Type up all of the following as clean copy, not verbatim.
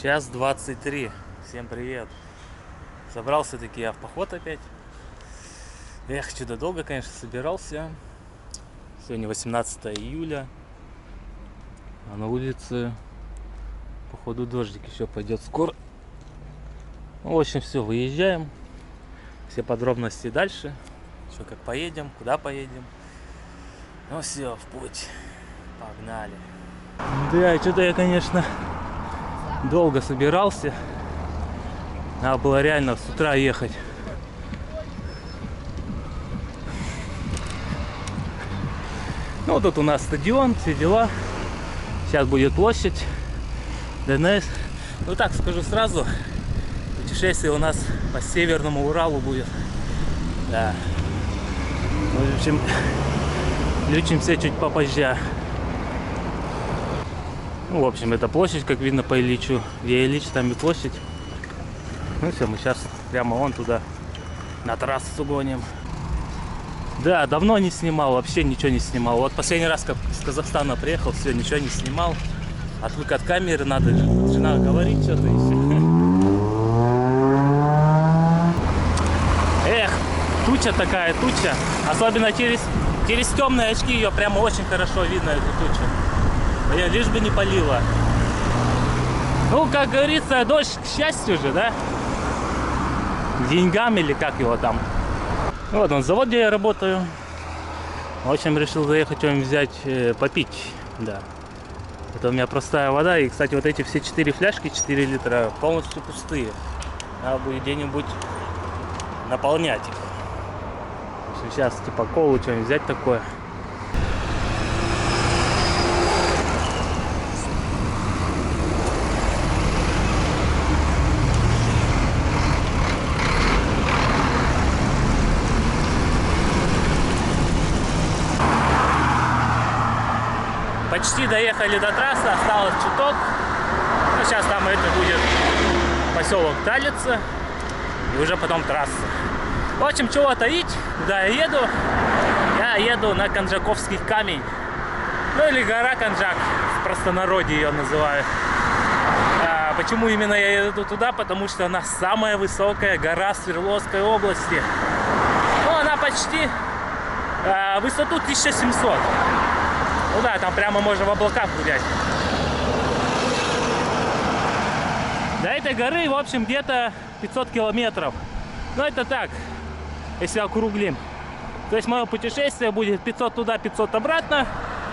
Час 23. Всем привет. Собрался-таки я в поход опять. Эх, что-то долго, конечно, собирался. Сегодня 18 июля. А на улице, походу, дождик еще пойдет скоро. Ну, в общем, все, выезжаем. Все подробности дальше. Что, как поедем, куда поедем. Ну все, в путь. Погнали. Да, что-то я, конечно, долго собирался. Надо было реально с утра ехать. Ну, тут у нас стадион, все дела. Сейчас будет площадь ДНС. Ну, так скажу сразу, путешествие у нас по Северному Уралу будет. Да. В общем, включимся чуть попозже. Ну, в общем, это площадь, как видно по Ильичу. Где Ильич, там и площадь. Ну все, мы сейчас прямо вон туда, на трассу гоним. Да, давно не снимал, вообще ничего не снимал. Вот последний раз, как из Казахстана приехал, все, ничего не снимал. Отвык от камеры, надо жена говорить что-то и все. Эх, туча такая, туча. Особенно через темные очки ее прямо очень хорошо видно, эту тучу. Блин, лишь бы не палило. Ну, как говорится, дождь к счастью же, да? К деньгам или как его там. Вот он, завод, где я работаю. В общем, решил заехать что-нибудь взять, попить. Да. Это у меня простая вода. И, кстати, вот эти все 4 фляжки, 4 литра, полностью пустые. Надо будет где-нибудь наполнять их. В общем, сейчас типа колу что-нибудь взять такое. Почти доехали до трассы, осталось чуток. Ну, сейчас там это будет поселок Талица. И уже потом трасса. В общем, чего таить, куда я еду? Я еду на Конджаковский камень. Ну или гора Конджак, в простонародье ее называют. Почему именно я еду туда? Потому что она самая высокая гора Свердловской области. Ну, она почти высоту 1700. Ну да, там прямо можно в облаках гулять. До этой горы, в общем, где-то 500 километров. Ну это так, если округлим. То есть мое путешествие будет 500 туда, 500 обратно.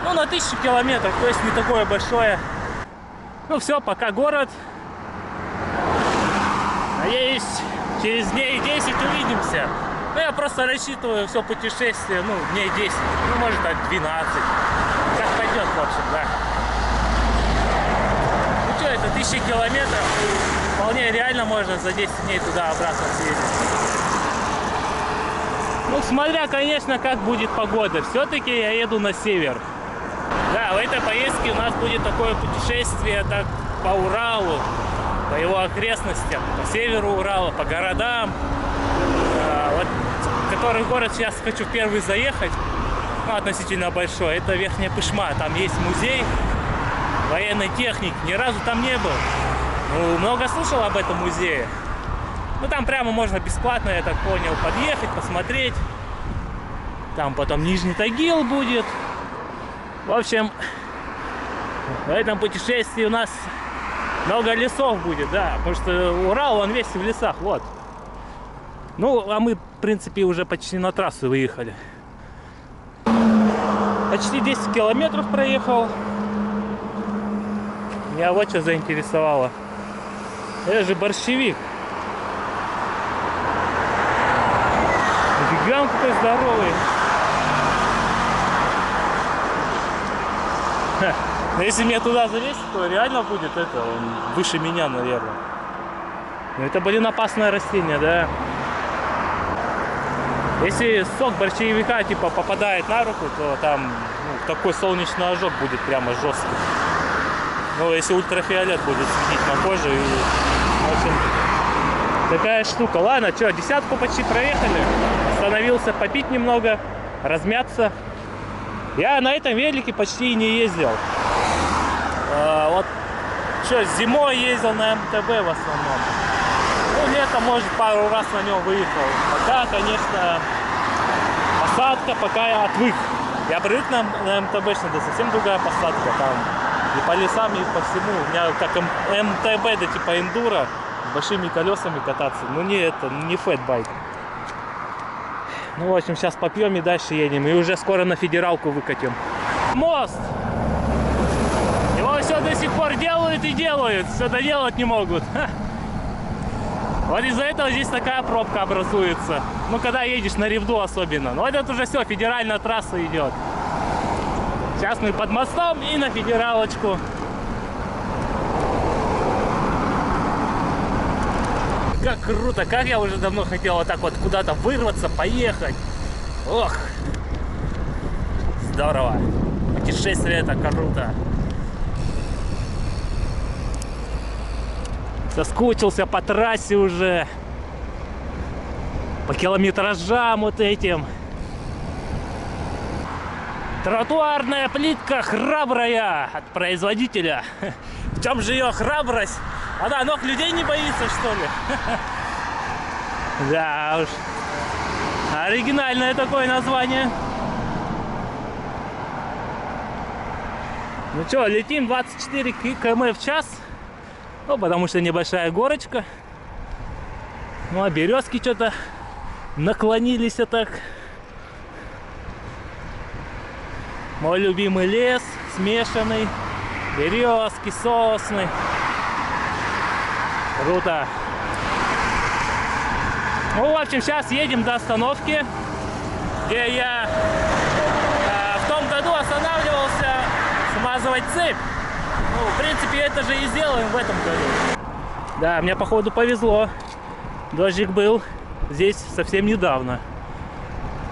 Ну на 1000 километров, то есть не такое большое. Ну все, пока город. Надеюсь, через дней 10 увидимся. Ну я просто рассчитываю все путешествие, ну дней 10, ну может так 12. Как пойдет, в общем, да. Ну что, это 1000 километров. Вполне реально можно за 10 дней туда-обратно съездить. Ну, смотря, конечно, как будет погода. Все-таки я еду на север. Да, в этой поездке у нас будет такое путешествие так по Уралу, по его окрестностям, по северу Урала, по городам. Вот, который город сейчас хочу первый заехать. Ну, относительно большой, это Верхняя Пышма. Там есть музей военной техники. Ни разу там не был. Ну, много слышал об этом музее. Ну, там прямо можно бесплатно, я так понял, подъехать, посмотреть. Там потом Нижний Тагил будет. В общем, в этом путешествии у нас много лесов будет, да. Потому что Урал, он весь в лесах, вот. Ну, а мы, в принципе, уже почти на трассу выехали. Почти 10 километров проехал. Меня вот что заинтересовало. Это же борщевик. Гигант какой здоровый. Но если мне туда залезть, то реально будет это, он выше меня, наверное. Но это, блин, опасное растение, да. Если сок борщевика типа попадает на руку, то там такой солнечный ожог будет прямо жесткий. Ну, если ультрафиолет будет светить на кожу. И, в общем, такая штука. Ладно, что, 10-ку почти проехали. Остановился попить немного, размяться. Я на этом велике почти и не ездил. Вот Что, зимой ездил на МТБ в основном. Ну, летом, может, пару раз на нем выехал. Пока, конечно, посадка, пока я отвык. Я привык на МТБшный, да совсем другая посадка там. И по лесам, и по всему. У меня как МТБ, да типа эндуро, с большими колесами кататься. Ну, не это, не фэтбайк. Ну, в общем, сейчас попьем и дальше едем. И уже скоро на федералку выкатим. Мост! Его все до сих пор делают и делают. Все доделать не могут. Вот из-за этого здесь такая пробка образуется. Ну, когда едешь на Ревду особенно. Ну, это уже все, федеральная трасса идет. Сейчас мы под мостом и на федералочку. Как круто, как я уже давно хотел вот так вот куда-то вырваться, поехать. Ох, здорово. Путешествие это круто. Соскучился по трассе уже. По километражам вот этим. Тротуарная плитка храбрая от производителя. В чем же ее храбрость? Она ног людей не боится, что ли? Да уж. Оригинальное такое название. Ну что, летим 24 км в час. Ну, потому что небольшая горочка. Ну, а березки что-то наклонились так. Мой любимый лес, смешанный. Березки, сосны. Круто. Ну, в общем, сейчас едем до остановки, где я в том году останавливался смазывать цепь. Ну, в принципе, это же и сделаем в этом году. Да, мне, походу, повезло. Дождик был здесь совсем недавно.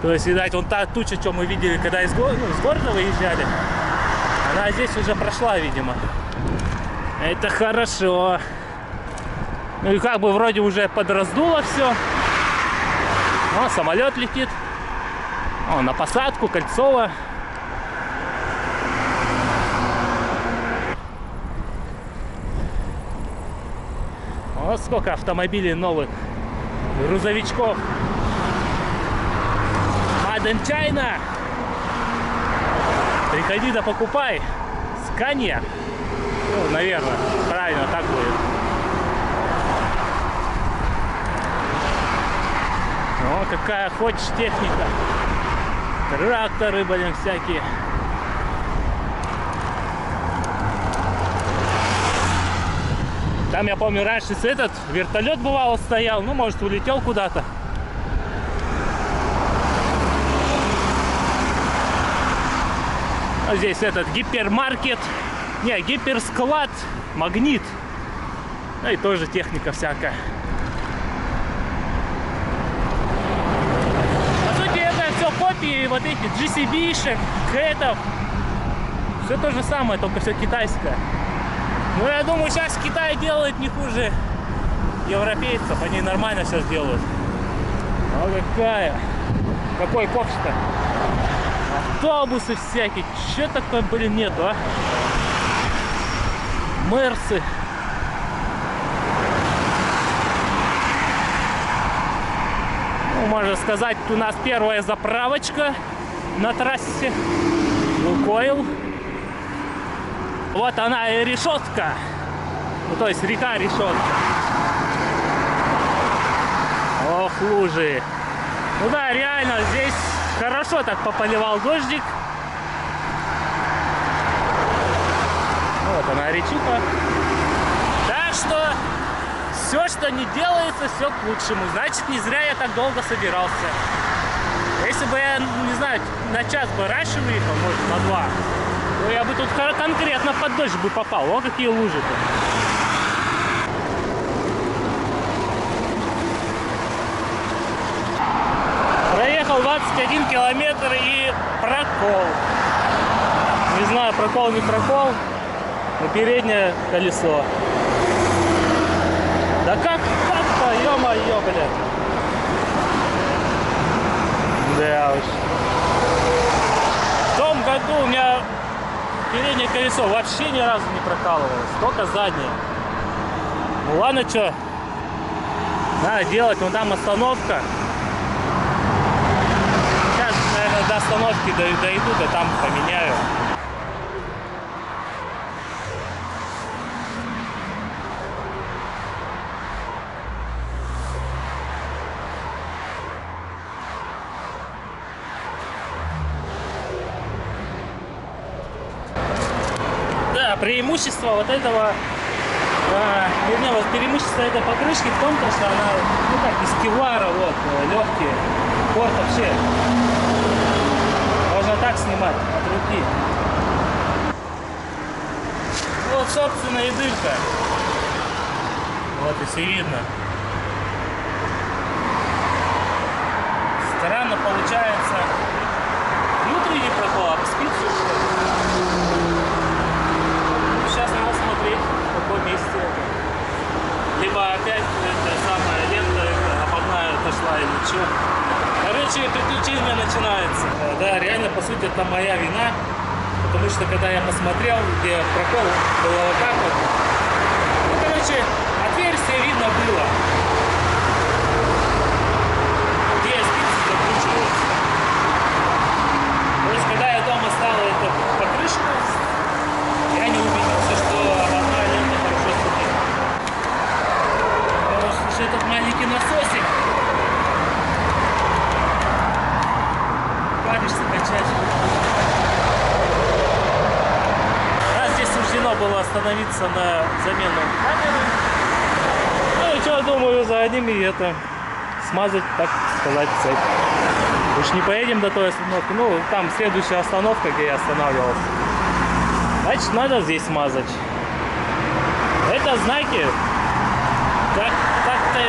То есть, видать, вон та туча, что мы видели, когда из города выезжали, она здесь уже прошла, видимо. Это хорошо. Ну и как бы вроде уже подраздуло все. О, самолет летит. О, на посадку, Кольцово. Вот сколько автомобилей новых. Грузовичков. Made in China. Приходи да покупай. Scania. Ну, наверное, правильно так будет. О, какая хочешь техника. Тракторы, блин, всякие. Там, я помню, раньше этот вертолет бывало стоял. Ну, может, улетел куда-то. А здесь этот гипермаркет. Не, гиперсклад. Магнит. Ну и тоже техника всякая. Копии вот этих GCB-шек, кэтов. Все то же самое, только все китайское. Ну, я думаю, сейчас Китай делает не хуже европейцев. Они нормально все сделают. А какая? Какой кофе-то? Автобусы всякие. Че такое, блин, нету, а? Мерсы. Можно сказать, у нас первая заправочка на трассе. Лукойл. Вот она и решетка. Ну, то есть река Решетка. Ох, лужи. Ну да, реально, здесь хорошо так пополивал дождик. Вот она, речуха. Так что все, что не делается, все к лучшему. Значит, не зря я так долго собирался. Если бы я, не знаю, на час бы раньше выехал, может, на 2, то я бы тут конкретно под дождь бы попал. О, какие лужи-то. Проехал 21 километр и прокол. Не знаю, прокол не прокол, но переднее колесо. Да как-то, ё-моё, блядь. Да уж. В том году у меня переднее колесо вообще ни разу не прокалывалось, только заднее. Ну ладно, что, надо делать, вон там остановка. Сейчас, наверное, до остановки дойду, да там поменяю. Преимущество вот этого, вернее, вот преимущество этой покрышки в том, что она, ну как, из кевлара, вот, легкие, корт вообще. Можно так снимать от руки. Вот, собственно, и дырка. Вот, и все видно. Странно получается. Внутренний прокол, а спицу что? Сейчас надо смотреть, в каком месте это. Либо опять эта самая лента ободная отошла или что. Короче, приключения начинаются. Да, реально, по сути, это моя вина. Потому что, когда я посмотрел, где прокол, было вот так вот. Ну, короче, отверстие видно было. Где спицы закручиваются. То есть, когда я дома ставил эту покрышку, я не убедился, что ободная лента хорошо стоит. Потому что этот маленький насосик паришься качать. Раз здесь суждено было остановиться на замену камеры, ну и что, думаю, за одними это смазать, так сказать, цепь. Уж не поедем до той остановки, ну там следующая остановка, где я останавливался. Значит, надо здесь смазать. Это знаки. Так-то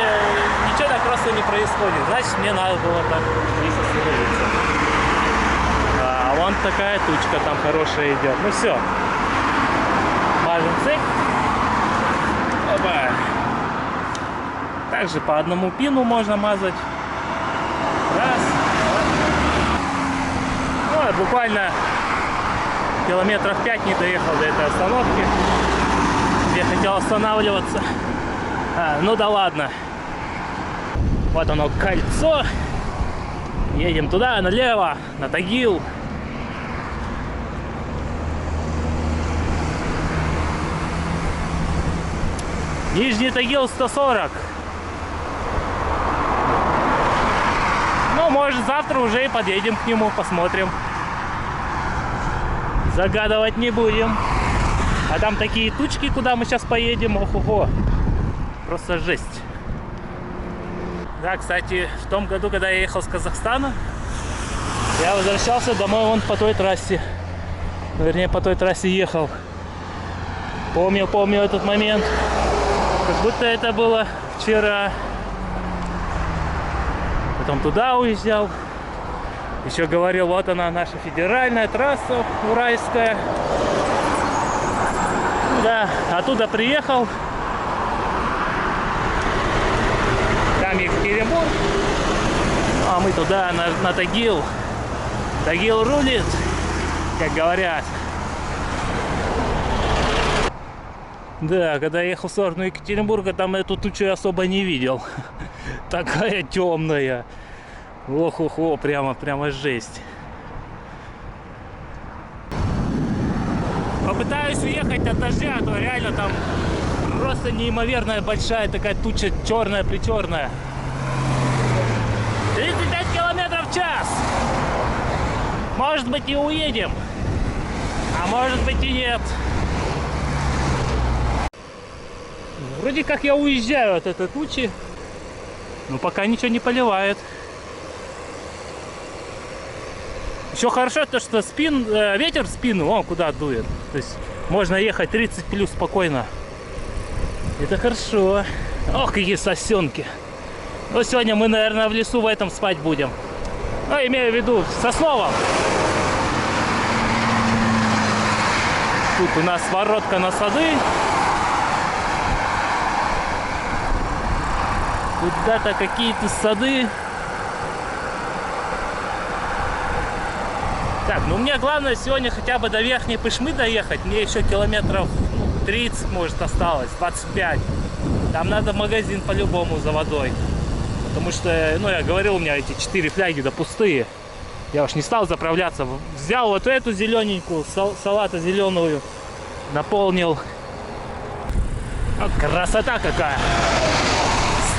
ничего так просто не происходит. Значит, мне надо было так здесь остановиться. А вон такая тучка там хорошая идет. Ну все. Мажем цепь. Опа. Также по одному пину можно мазать. Раз. Ну, буквально километров 5 не доехал до этой остановки, где хотел останавливаться. Ну да ладно. Вот оно, кольцо. Едем туда, налево, на Тагил. Нижний Тагил 140. Ну, может, завтра уже и подъедем к нему, посмотрим. Загадывать не будем. А там такие тучки, куда мы сейчас поедем. Ого-го. Просто жесть. Да, кстати, в том году, когда я ехал с Казахстана, я возвращался домой вон по той трассе. Вернее, по той трассе ехал. Помню этот момент. Как будто это было вчера. Потом туда уезжал. Еще говорил, вот она, наша федеральная трасса уральская. Да, оттуда приехал. Там Екатеринбург. А мы туда, на Тагил. Тагил рулит, как говорят. Да, когда я ехал в сторону Екатеринбурга, там эту тучу я особо не видел. Такая темная. Ох-охо, прямо жесть. Попытаюсь уехать от дождя, а то реально там просто неимоверная большая такая туча, черная-причерная. 35 километров в час. Может быть и уедем, а может быть и нет. Вроде как я уезжаю от этой тучи, но пока ничего не поливает. Еще хорошо то, что ветер в спину, он куда дует. То есть можно ехать 30 плюс спокойно. Это хорошо. Ох, какие сосенки. Ну, сегодня мы, наверное, в лесу в этом спать будем. Ну, имею в виду, в Сосновом. Тут у нас воротка на сады. Куда-то какие-то сады. Так, ну мне главное сегодня хотя бы до Верхней Пышмы доехать. Мне еще километров 30, может, осталось, 25. Там надо в магазин по-любому за водой. Потому что, ну, я говорил, у меня эти 4 фляги да пустые. Я уж не стал заправляться. Взял вот эту зелененькую, салата зеленую, наполнил. О, красота какая!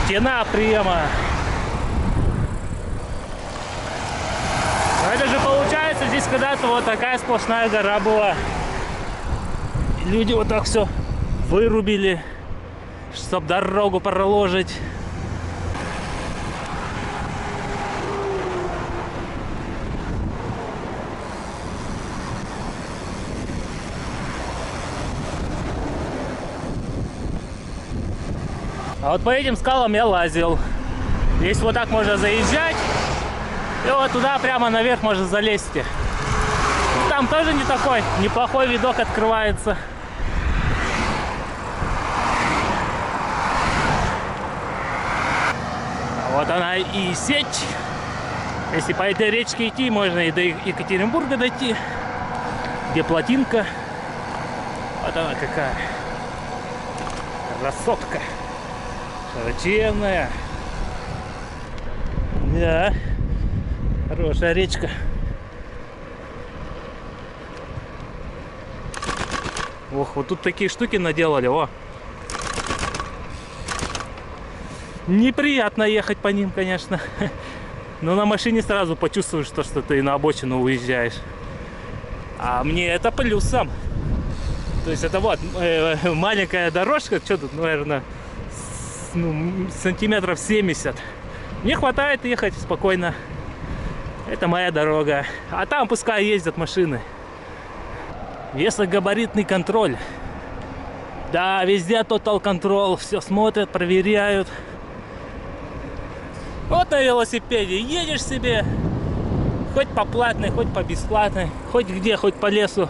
Стена прямо. Но это же получается, здесь когда-то вот такая сплошная гора была. Люди вот так все вырубили, чтобы дорогу проложить. А вот по этим скалам я лазил. Здесь вот так можно заезжать. И вот туда прямо наверх можно залезть. Там тоже не такой неплохой видок открывается. Вот она и сеть. Если по этой речке идти, можно и до Екатеринбурга дойти. Где плотинка. Вот она какая. Красотка. Широченная. Да. Хорошая речка. Ох, вот тут такие штуки наделали, о. Неприятно ехать по ним, конечно. Но на машине сразу почувствуешь, что ты на обочину уезжаешь. А мне это плюсом. То есть это вот маленькая дорожка, что тут, наверное, сантиметров 70. Мне хватает ехать спокойно. Это моя дорога. А там пускай ездят машины. Весогабаритный контроль. Да, везде Total Control. Все смотрят, проверяют. Вот на велосипеде едешь себе. Хоть по платной, хоть по бесплатной. Хоть где, хоть по лесу,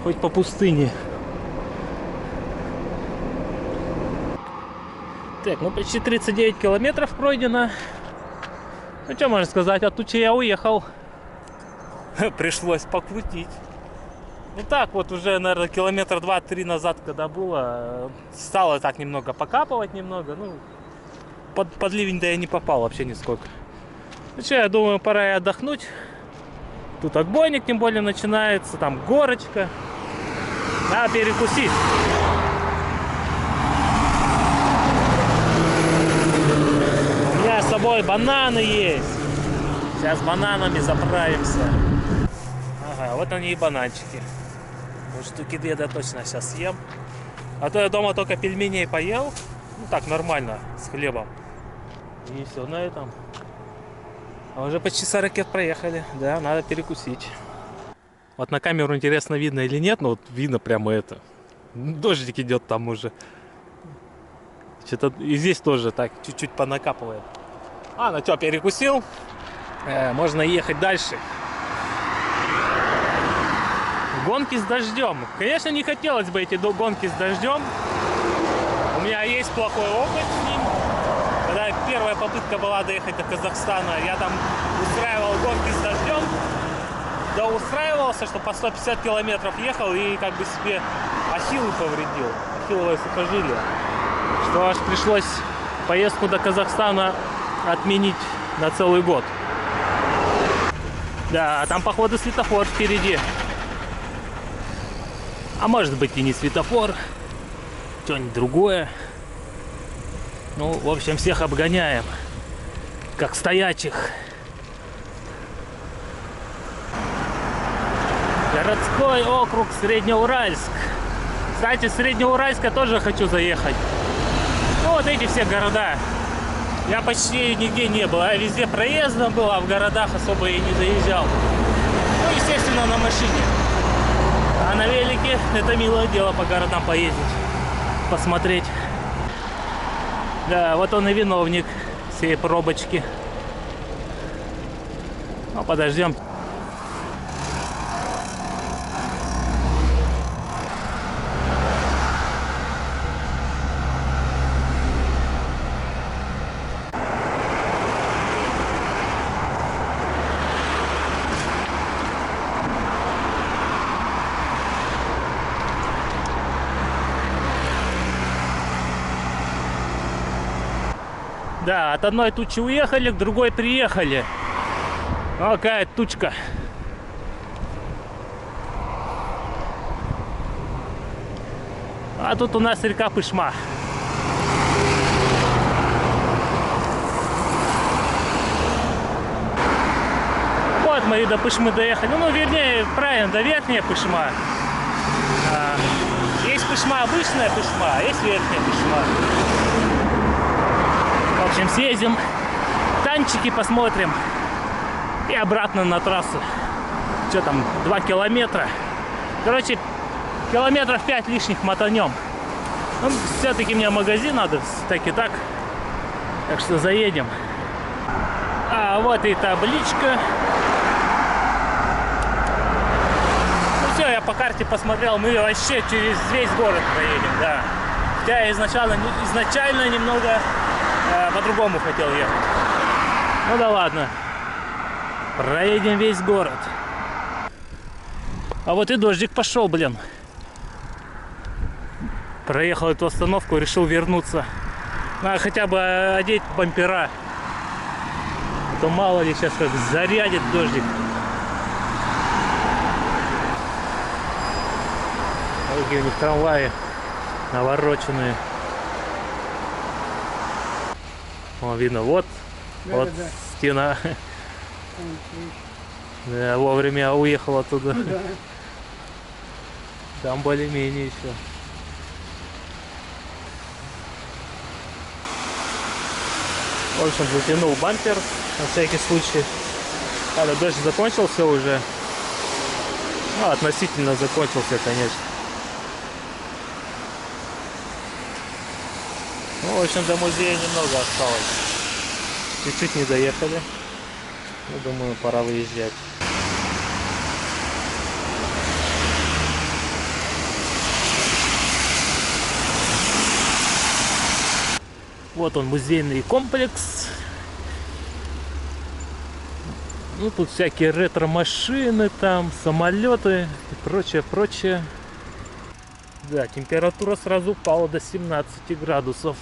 хоть по пустыне. Так, ну почти 39 километров пройдено. Ну что можно сказать, от тучи я уехал. Пришлось покрутить. Ну так вот уже, наверное, километр 2-3 назад, когда было, стало так немного покапывать немного. Ну, под ливень да я не попал вообще нисколько. Ну что, я думаю, пора и отдохнуть. Тут отбойник тем более начинается, там горочка. Надо перекусить. У меня с собой бананы есть. Сейчас бананами заправимся. Ага, вот они и бананчики. Вот штуки 2 да точно сейчас съем. А то я дома только пельменей поел. Ну так, нормально, с хлебом. И все на этом. А уже почти 40 проехали. Да, надо перекусить. Вот на камеру интересно, видно или нет, но вот видно прямо это. Дождик идет там уже. Что-то и здесь тоже так чуть-чуть понакапывает. А, ну что, перекусил. Можно ехать дальше. Гонки с дождем. Конечно, не хотелось бы эти гонки с дождем. У меня есть плохой опыт с ним. Когда первая попытка была доехать до Казахстана, я там устраивал гонки с дождем. Да устраивался, что по 150 километров ехал и как бы себе ахиллы повредил. Ахилловое сухожилие. Что аж пришлось поездку до Казахстана отменить на целый год. Да, там походу светофор впереди. А может быть и не светофор, что-нибудь другое. Ну, в общем, всех обгоняем, как стоячих. Городской округ Среднеуральск. Кстати, в Среднеуральск я тоже хочу заехать. Ну, вот эти все города. Я почти нигде не был. Я везде проездом был, а в городах особо и не заезжал. Ну, естественно, на машине. А на велике это милое дело по городам поездить, посмотреть. Да, вот он и виновник всей пробочки. Ну, подождем. Да, от одной тучи уехали, к другой приехали. Ну, какая тучка. А тут у нас река Пышма. Вот мы и до Пышмы доехали. Ну, вернее, правильно, до Верхняя Пышма. Есть Пышма, обычная Пышма, а есть Верхняя Пышма. В общем, съездим, танчики посмотрим и обратно на трассу. Что там, 2 километра. Короче, километров 5 лишних мотанем. Ну, все-таки мне магазин надо, так и так. Так что заедем. А вот и табличка. Ну все, я по карте посмотрел, мы вообще через весь город проедем, да. Хотя я изначально немного по-другому хотел ехать. Ну да ладно. Проедем весь город. А вот и дождик пошел, блин. Проехал эту остановку, решил вернуться. Надо хотя бы одеть бампера. А то мало ли сейчас как зарядит дождик. Какие у них трамваи навороченные. О, видно, вот, да, вот да, стена. Да, вовремя уехал оттуда. Да. Там более-менее еще. В общем, затянул бампер на всякий случай. Когда дождь закончился уже. Ну, относительно закончился, конечно. Ну, в общем, до музея немного осталось. Чуть-чуть не доехали. Ну, думаю, пора выезжать. Вот он, музейный комплекс. Ну, тут всякие ретро-машины, там, самолеты и прочее, прочее. Да, температура сразу упала до 17 градусов.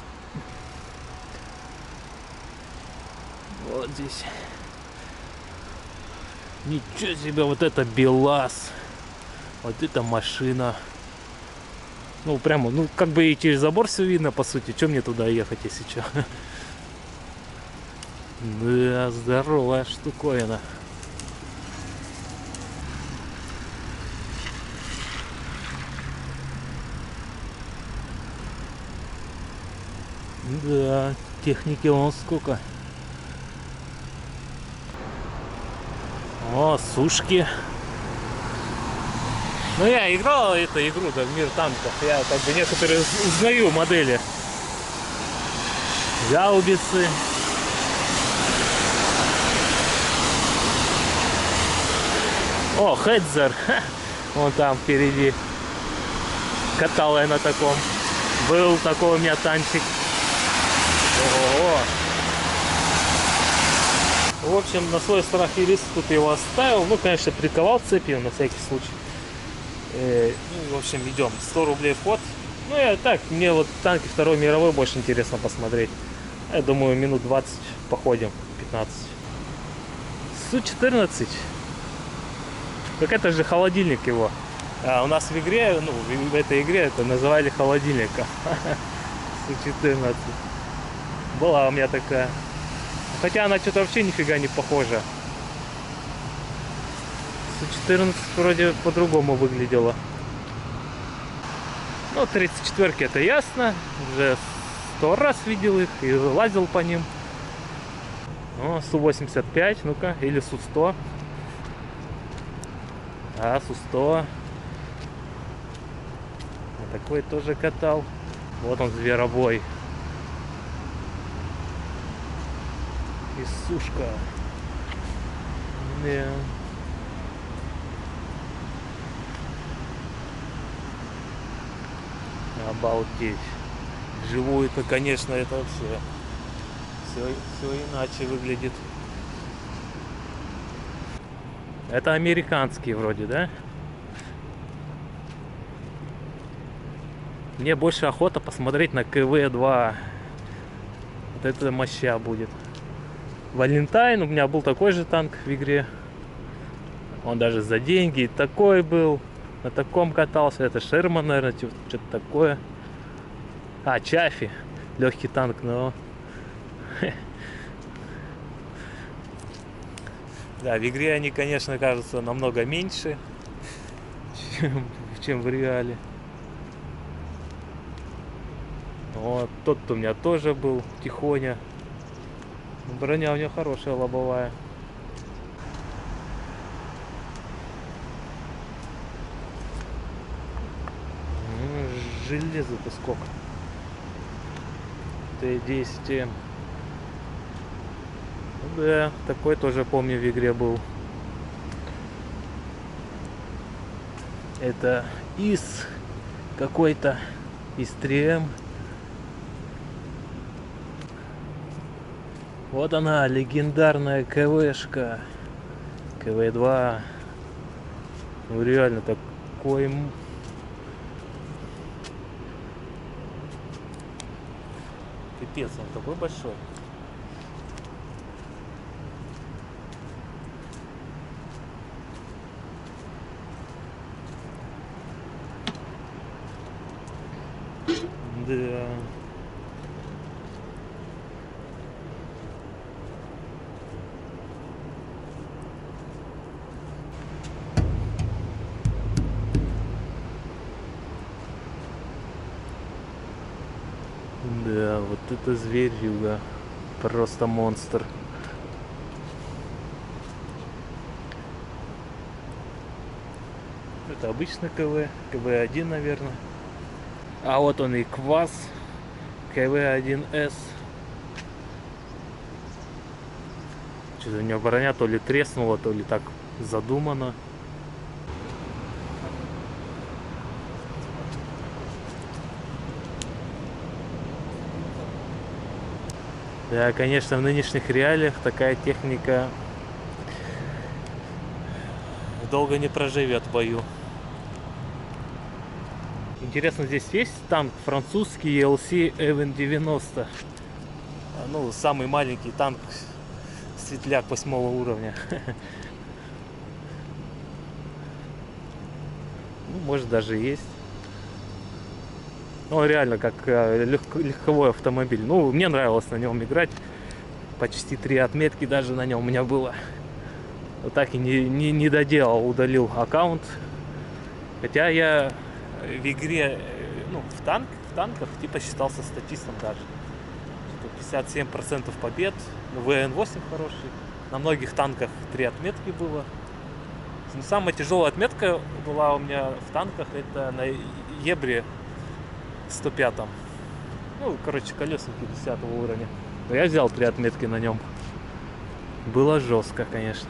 Вот здесь. Ничего себе, вот это БелАЗ. Вот это машина. Ну, прямо, ну, как бы и через забор все видно, по сути. Чем мне туда ехать, если что? Да, здоровая штуковина. Да, техники вон сколько. О, сушки. Ну, я играл эту игру, да, в Мир танков. Я как бы некоторые узнаю модели. Гаубицы. О, Хедзер. Вон там впереди. Катал я на таком. Был такой у меня танчик. Ого. В общем, на свой страх и риск тут его оставил. Ну, конечно, приковал цепью на всякий случай. Ну, в общем, идем. 100 рублей вход. Ну, я так, мне вот танки Второй мировой больше интересно посмотреть. Я думаю, минут 20 походим, 15. Су-14. Так это же холодильник его. А у нас в игре, ну, в этой игре это называли холодильника. Су-14. Была у меня такая. Хотя она что-то вообще нифига не похожа. Су-14 вроде по-другому выглядела. Ну, 34-ки это ясно. Уже 100 раз видел их и лазил по ним. Ну, Су-85, ну-ка, или Су-100. А, Су-100. Вот такой тоже катал. Вот он, зверобой. И сушка. Yeah. Обалдеть. Вживую-то, конечно, это все иначе выглядит. Это американские вроде, да? Мне больше охота посмотреть на КВ-2. Вот это моща будет. Валентайн, у меня был такой же танк в игре. Он даже за деньги такой был. На таком катался. Это Шерман, наверное, что-то такое. А, Чафи. Легкий танк, но... Да, в игре они, конечно, кажутся намного меньше, чем в реале. Вот, тот у меня тоже был, Тихоня. Броня у него хорошая, лобовая. Железо-то сколько? Т-10. Да, такой тоже, помню, в игре был. Это ИС какой-то, ИС-3М. Вот она, легендарная КВшка. КВ-2. Ну реально такой... Пипец, он такой большой. Да. Да, вот это зверюга. Просто монстр. Это обычный КВ. КВ-1, наверное. А вот он и КВАЗ. КВ-1С. Что-то у него броня то ли треснула, то ли так задумано. Да, конечно, в нынешних реалиях такая техника долго не проживет в бою. Интересно, здесь есть танк французский ELC Evin 90. Ну, самый маленький танк, светляк 8 уровня. Ну, может, даже есть. Ну, реально, как легковой автомобиль. Ну, мне нравилось на нем играть. Почти 3 отметки даже на нем у меня было. Вот так и не доделал, удалил аккаунт. Хотя я в игре, ну, в танках типа считался статистом даже. 57% побед. Ну, ВН-8 хороший. На многих танках 3 отметки было. Но самая тяжелая отметка была у меня в танках, это на Ебре 105-м. Ну, короче, колесники 10 уровня. Но я взял 3 отметки на нем. Было жестко, конечно.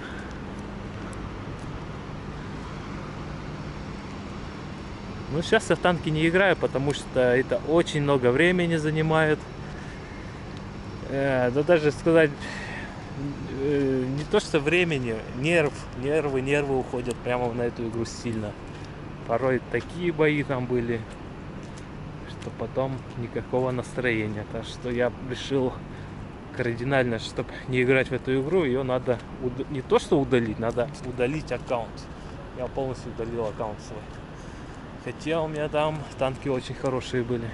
Ну, сейчас я в танки не играю, потому что это очень много времени занимает. Да даже сказать, не то что времени, нервы уходят прямо на эту игру сильно. Порой такие бои там были, что потом никакого настроения. Так что я решил кардинально, чтобы не играть в эту игру, ее надо не то что удалить, надо удалить аккаунт. Я полностью удалил аккаунт свой. Хотя у меня там танки очень хорошие были.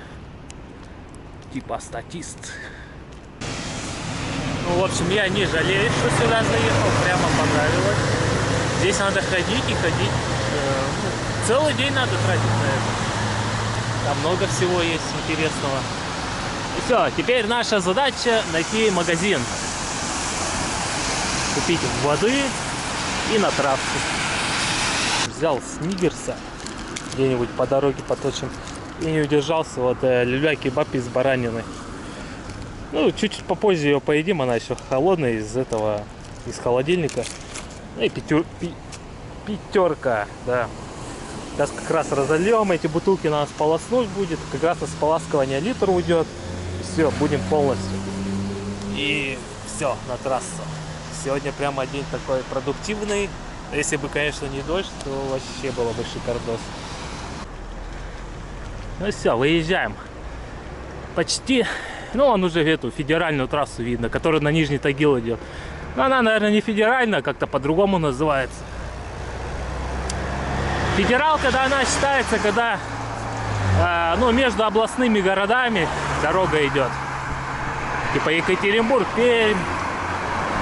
Типа статист. Ну, в общем, я не жалею, что сюда заехал. Прямо понравилось. Здесь надо ходить и ходить. Ну, целый день надо тратить на это. Там много всего есть интересного. И все, теперь наша задача найти магазин. Купить воды и на травку. Взял снигерса. Где-нибудь по дороге поточим. И не удержался. Вот люля-кебаб из баранины. Ну, чуть-чуть попозже ее поедим. Она еще холодная из холодильника. Ну и пятерка, да. Сейчас как раз разольем. Эти бутылки надо сполоснуть будет. Как раз на споласкивание литр уйдет. Все, будем полностью. И все, на трассу. Сегодня прямо день такой продуктивный. Если бы, конечно, не дождь, то вообще было бы шикардос. Ну все, выезжаем. Почти Ну, он уже эту федеральную трассу видно, которая на Нижний Тагил идет. Но она, наверное, не федеральная, как-то по-другому называется. Федералка, да, она считается, когда ну, между областными городами дорога идет. Типа Екатеринбург, Пермь,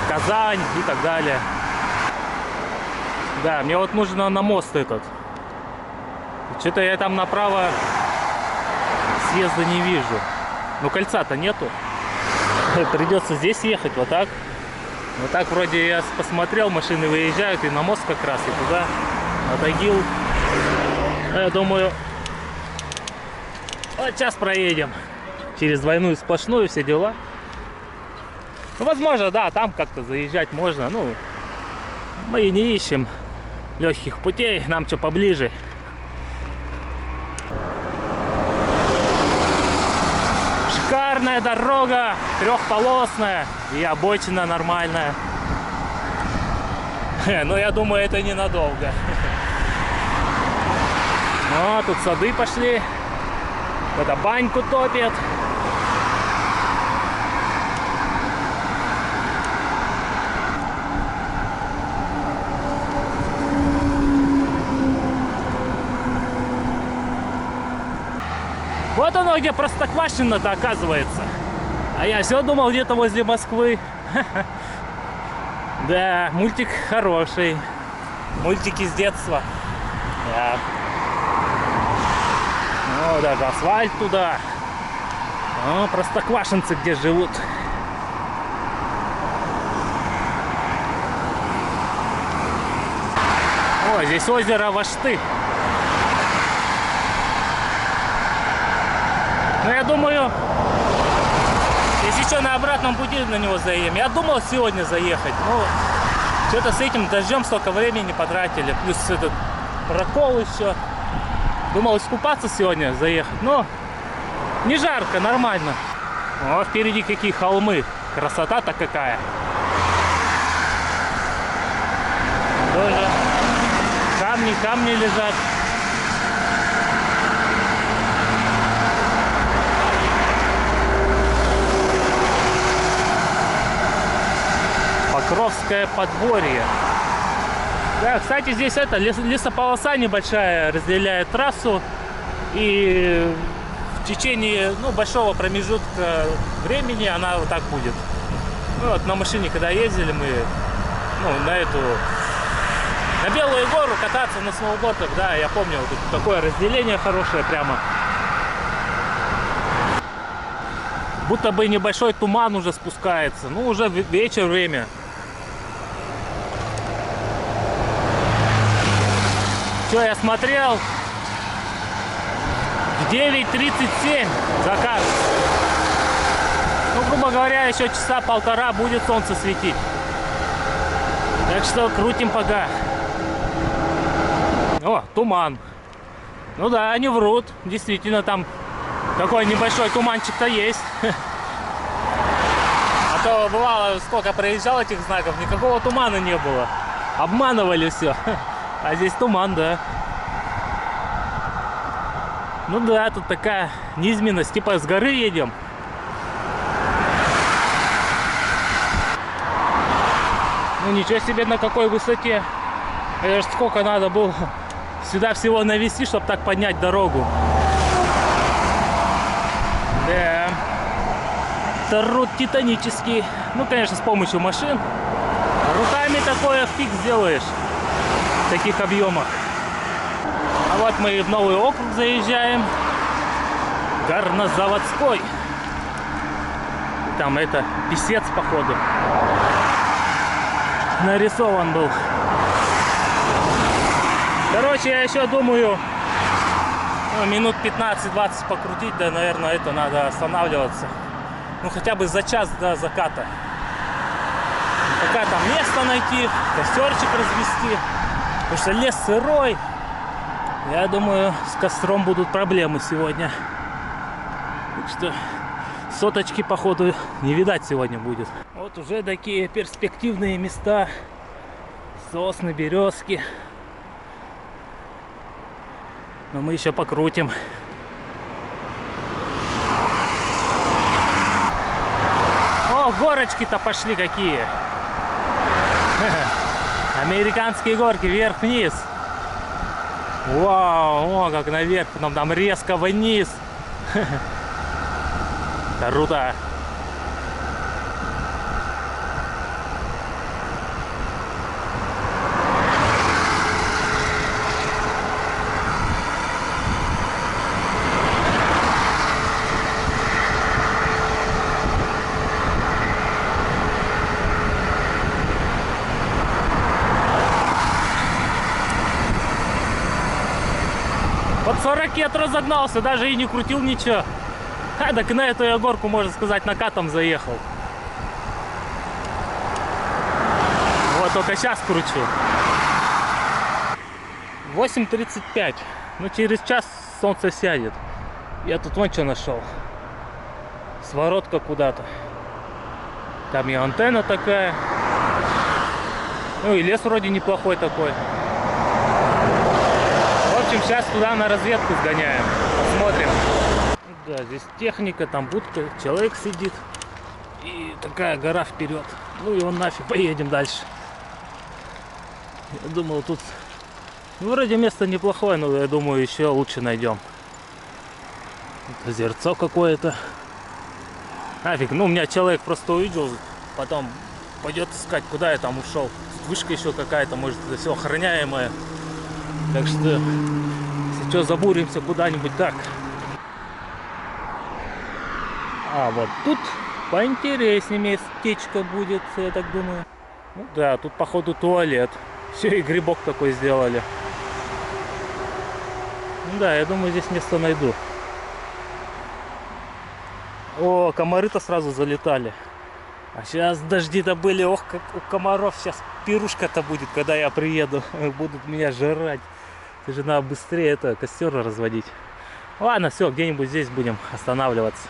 Казань и так далее. Да, мне вот нужно на мост этот. Что-то я там направо съезда не вижу. Ну, кольца-то нету. Придется здесь ехать, вот так. Вот так вроде я посмотрел, машины выезжают и на мост как раз, и туда, на Тагил. Я думаю, вот сейчас проедем через двойную сплошную, все дела. Ну, возможно, да, там как-то заезжать можно. Ну, мы и не ищем легких путей, нам что поближе. Шикарная дорога, трехполосная и обочина нормальная. Но я думаю, это ненадолго. О, тут сады пошли. Это баньку топят. Вот оно где Простоквашино-то оказывается. А я все думал где-то возле Москвы. Да, мультик хороший. Мультики с детства. Да. О, даже асфальт туда. О, простоквашинцы где живут. О, здесь озеро Вашты. Ну, я думаю, если что, на обратном пути на него заедем. Я думал сегодня заехать, но что-то с этим дождем столько времени потратили. Плюс этот прокол еще. Думал искупаться сегодня, заехать, но не жарко, нормально. О, впереди какие холмы. Красота-то какая. Тоже камни лежат. Покровское подворье. Да, кстати, здесь это лесополоса небольшая разделяет трассу, и в течение большого промежутка времени она вот так будет. Ну, вот на машине, когда ездили мы, на Белую гору кататься на сноубордах, да, я помню, вот тут такое разделение хорошее прямо. Будто бы небольшой туман уже спускается, ну уже вечер время. Я смотрел в 9:37 закат. Ну, грубо говоря, еще часа полтора будет солнце светить. Так что крутим пока. О, туман. Ну да, они врут. Действительно, там такой небольшой туманчик-то есть. А то бывало, сколько проезжал этих знаков, никакого тумана не было. Обманывали все. А здесь туман, да. Ну да, тут такая низменность, типа с горы едем. Ну ничего себе, на какой высоте. Это ж сколько надо было сюда всего навести, чтобы так поднять дорогу. Да. Труд титанический. Ну, конечно, с помощью машин. Руками такое фиг сделаешь. В таких объемах. А вот мы в новый округ заезжаем. Горнозаводской. Там это писец, походу, нарисован был. Короче, я еще думаю, минут 15-20 покрутить, да, наверное, это надо останавливаться. Ну, хотя бы за час до заката. Пока там место найти, костерчик развести. Потому что лес сырой. Я думаю, с костром будут проблемы сегодня. Так что соточки, походу, не видать сегодня будет. Вот уже такие перспективные места. Сосны, березки. Но мы еще покрутим. горочки-то пошли какие. Американские горки, вверх-вниз. Вау, о, как наверх, потом там резко вниз. Круто. Под 40 разогнался, даже и не крутил ничего. Так на эту я горку, можно сказать, накатом заехал. Вот только сейчас кручу. 8:35. Ну через час солнце сядет. Я тут вон что нашел. Своротка куда-то. Там и антенна такая. Ну и лес вроде неплохой такой. В общем, сейчас туда на разведку сгоняем. Посмотрим. Да, здесь техника, там будка, человек сидит. И такая гора вперед. Ну и он нафиг, поедем дальше. Я думал, тут ну, вроде место неплохое, но я думаю, еще лучше найдем. Озерцо какое-то. Нафиг, ну у меня человек просто увидел, потом пойдет искать, куда я там ушел. Вышка еще какая-то, может, это все охраняемое. Так что, если что, забуримся куда-нибудь так. А вот тут поинтереснее местечко будет, я так думаю. Ну да, тут походу туалет. Все, и грибок такой сделали. Ну да, я думаю, здесь место найду. О, комары-то сразу залетали. А сейчас дожди-то были, ох, как у комаров сейчас пирушка-то будет, когда я приеду. Будут меня жрать. Это же надо быстрее это костер разводить. Ладно, все, где-нибудь здесь будем останавливаться.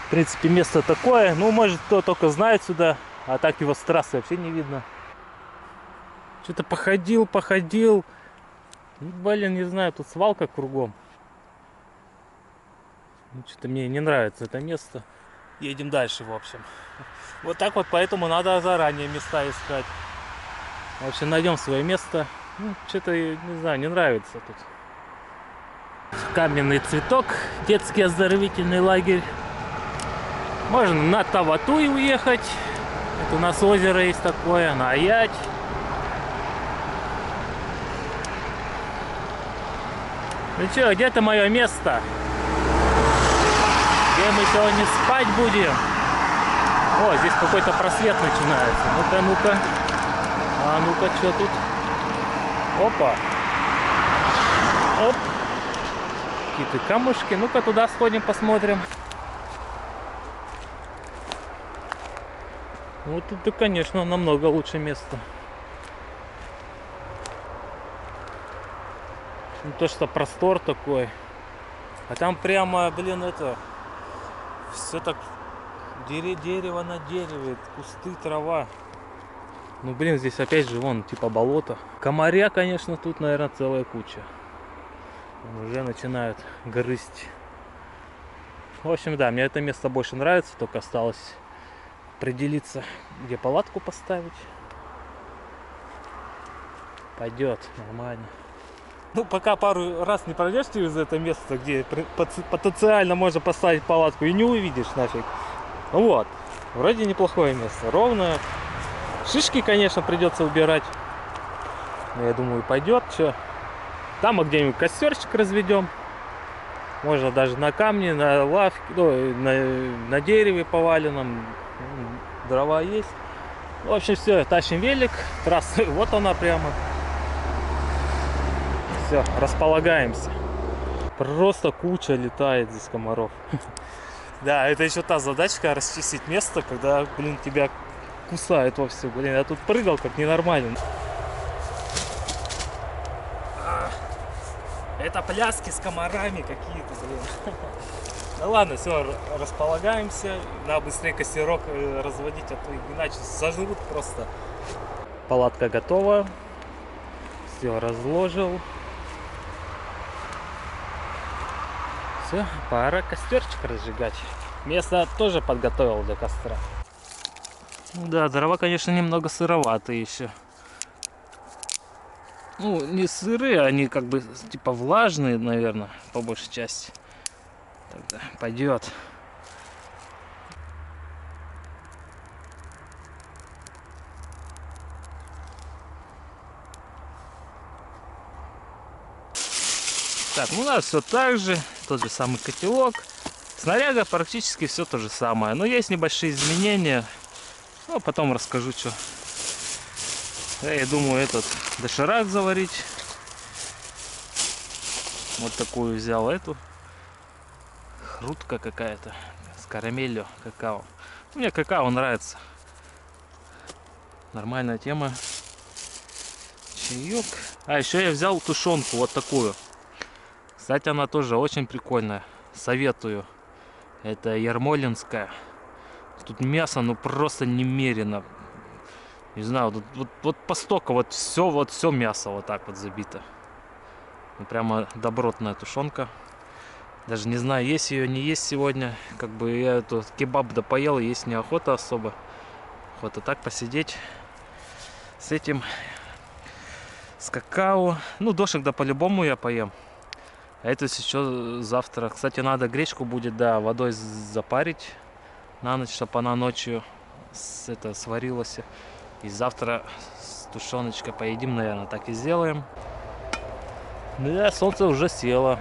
В принципе, место такое. Ну, может, кто только знает сюда, а так его с трассы вообще не видно. Что-то походил. Ну, блин, не знаю, тут свалка кругом. Ну, что-то мне не нравится это место. Едем дальше, в общем. Вот так вот, поэтому надо заранее места искать. В общем, найдем свое место. Ну, что-то, не знаю, не нравится тут. Каменный цветок, детский оздоровительный лагерь. Можно на Таватуй уехать. Это у нас озеро есть такое, на Аять. Ну что, где-то мое место. Где мы сегодня спать будем? О, здесь какой-то просвет начинается. Ну-ка, ну-ка. А ну-ка, что тут? Опа. Оп. Какие-то камушки. Ну-ка, туда сходим, посмотрим. Вот это, конечно, намного лучше место. Ну, то, что простор такой. А там прямо, блин, это... Все так... Дерево на дереве, кусты, трава. Ну, блин, здесь опять же, вон, типа болото. Комаря, конечно, тут, наверное, целая куча. Уже начинают грызть. В общем, да, мне это место больше нравится, только осталось определиться, где палатку поставить. Пойдет, нормально. Ну, пока пару раз не пройдешь через это место, где потенциально можно поставить палатку, и не увидишь нафиг. Вот, вроде неплохое место, ровное. Шишки, конечно, придется убирать. Но я думаю, пойдет. Что? Там мы где-нибудь костерчик разведем. Можно даже на камне, на лавке, ну, на дереве поваленном. Дрова есть. В общем, все, тащим велик. Трасса, вот она прямо. Все, располагаемся. Просто куча летает здесь комаров. Да, это еще та задачка, расчистить место, когда, блин, тебя кусают вовсю. Блин, я тут прыгал как ненормальный. Это пляски с комарами какие-то, блин. Ну ладно, все, располагаемся. Надо быстрее костерок разводить, а то иначе сожрут просто. Палатка готова. Все, разложил. Все, пора костерчик разжигать. Место тоже подготовил для костра. Да, дрова, конечно, немного сыроватые еще. Ну, не сырые, они как бы типа влажные, наверное, по большей части. Тогда пойдет. Так, ну у нас все так же, тот же самый котелок. Снаряга практически все то же самое, но есть небольшие изменения. Ну, потом расскажу, что. Я думаю, этот доширак заварить. Вот такую взял, эту. Хрустка какая-то с карамелью, какао. Мне какао нравится. Нормальная тема. Чаек. А еще я взял тушенку вот такую. Кстати, она тоже очень прикольная. Советую. Это ярмолинская. Тут мясо, ну просто немерено. Не знаю, вот по стоку вот все мясо вот так вот забито. Ну, прямо добротная тушенка. Даже не знаю, есть ее, не есть сегодня. Как бы я эту кебаб допоел, есть неохота особо. Охота так посидеть с этим, с какао. Ну, дошик да по-любому я поем. А это еще завтра. Кстати, надо гречку будет, да, водой запарить на ночь, чтобы она ночью сварилась. И завтра с тушеночкой поедим, наверное, так и сделаем. Да, солнце уже село.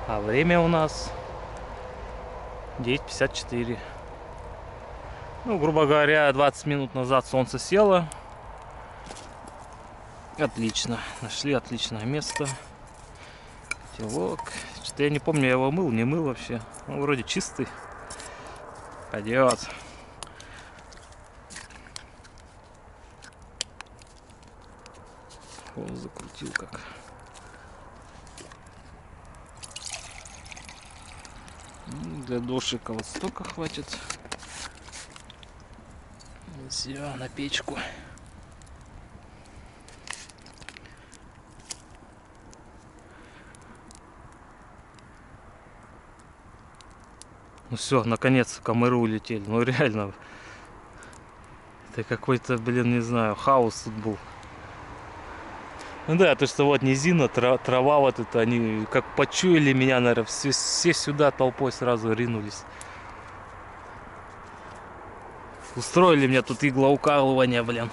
А время у нас 9:54. Ну, грубо говоря, 20 минут назад солнце село. Отлично. Нашли отличное место. Котелок. Что-то я не помню, я его мыл, не мыл вообще. Ну, вроде чистый. Пойдет. О, закрутил как. Для дошика вот столько хватит. Все, на печку. Ну все, наконец комары улетели. Ну реально. Это какой-то, блин, не знаю, хаос тут был. Ну да, то что вот низина, трава вот это, они как почуяли меня, наверное, все сюда толпой сразу ринулись. Устроили мне тут иглоукалывание, блин.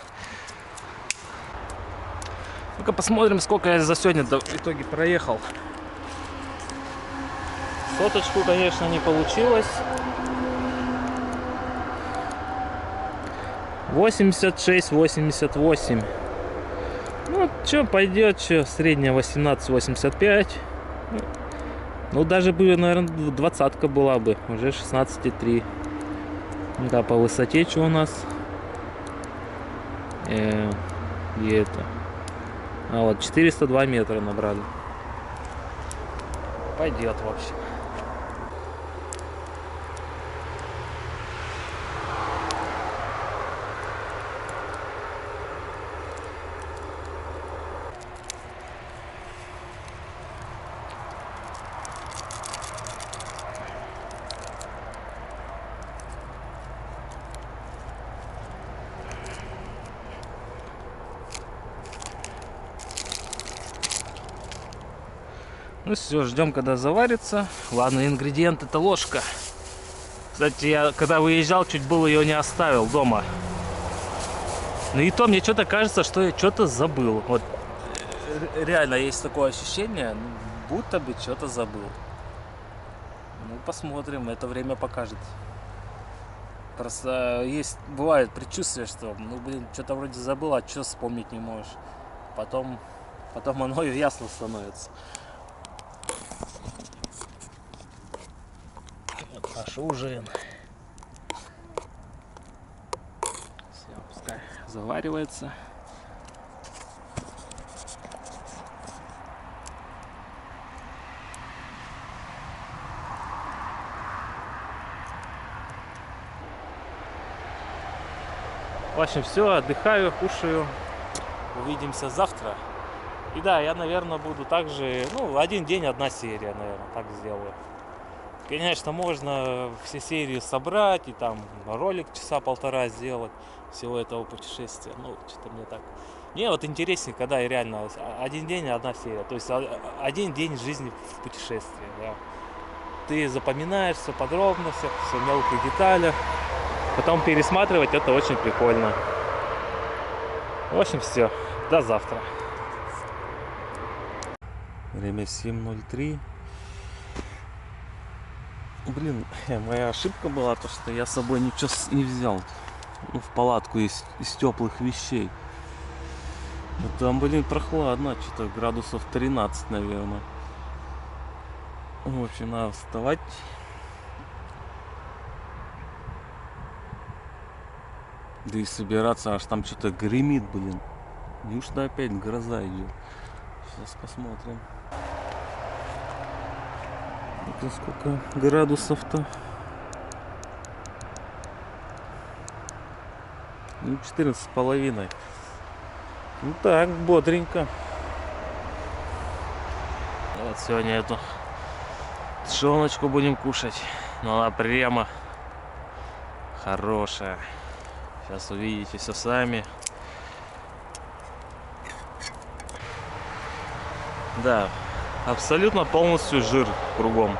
Ну-ка посмотрим, сколько я за сегодня в итоге проехал. Соточку, конечно, не получилось. 86-88. Ну, что пойдет, что средняя 18-85. Ну, даже бы, наверное, 20-ка была бы. Уже 16,3. Да, по высоте что у нас? И это. А вот 402 метра набрали. Пойдет, в общем. Ну все, ждем, когда заварится. Главный ингредиент — это ложка. Кстати, я когда выезжал, чуть было ее не оставил дома. Ну и то мне что-то кажется, что я что-то забыл. Вот реально есть такое ощущение, будто бы что-то забыл. Ну посмотрим, это время покажет. Просто есть, бывает предчувствие, что, ну блин, что-то вроде забыл, а что вспомнить не можешь. Потом оно и ясно становится. Наш ужин. Все, пускай заваривается. В общем, все, отдыхаю, кушаю. Увидимся завтра. И да, я, наверное, буду также, ну, один день, одна серия, наверное, так сделаю. Конечно, можно все серии собрать и там ролик часа полтора сделать всего этого путешествия. Ну, что-то мне так. Мне вот интереснее, когда и реально один день, одна серия. То есть один день жизни в путешествии. Да. Ты запоминаешь все подробности, все мелкие детали. Потом пересматривать это очень прикольно. В общем, все. До завтра. Время 7:03. Блин, моя ошибка была то, что я с собой ничего не взял. Ну, в палатку из теплых вещей. Но там, блин, прохладно. Что-то градусов 13, наверное. В общем, надо вставать. Да и собираться, аж там что-то гремит, блин. Неужто опять гроза идет? Сейчас посмотрим. Это сколько градусов-то? Ну, 14,5. Ну так, бодренько. Вот сегодня эту тушеночку будем кушать. Но она прямо хорошая. Сейчас увидите все сами. Да, абсолютно полностью жир кругом.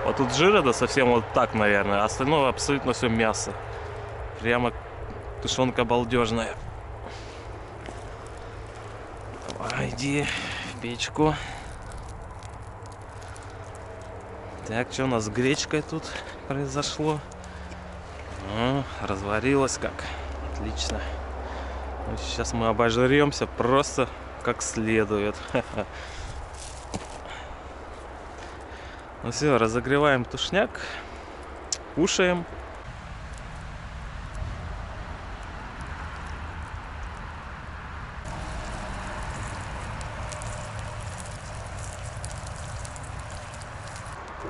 Вот тут жира, да, совсем вот так, наверное. А остальное абсолютно все мясо. Прямо тушенка балдежная. Давай, иди в печку. Так, что у нас с гречкой тут произошло? Разварилась как. Отлично. Сейчас мы обожремся просто как следует. Ну все, разогреваем тушняк, кушаем.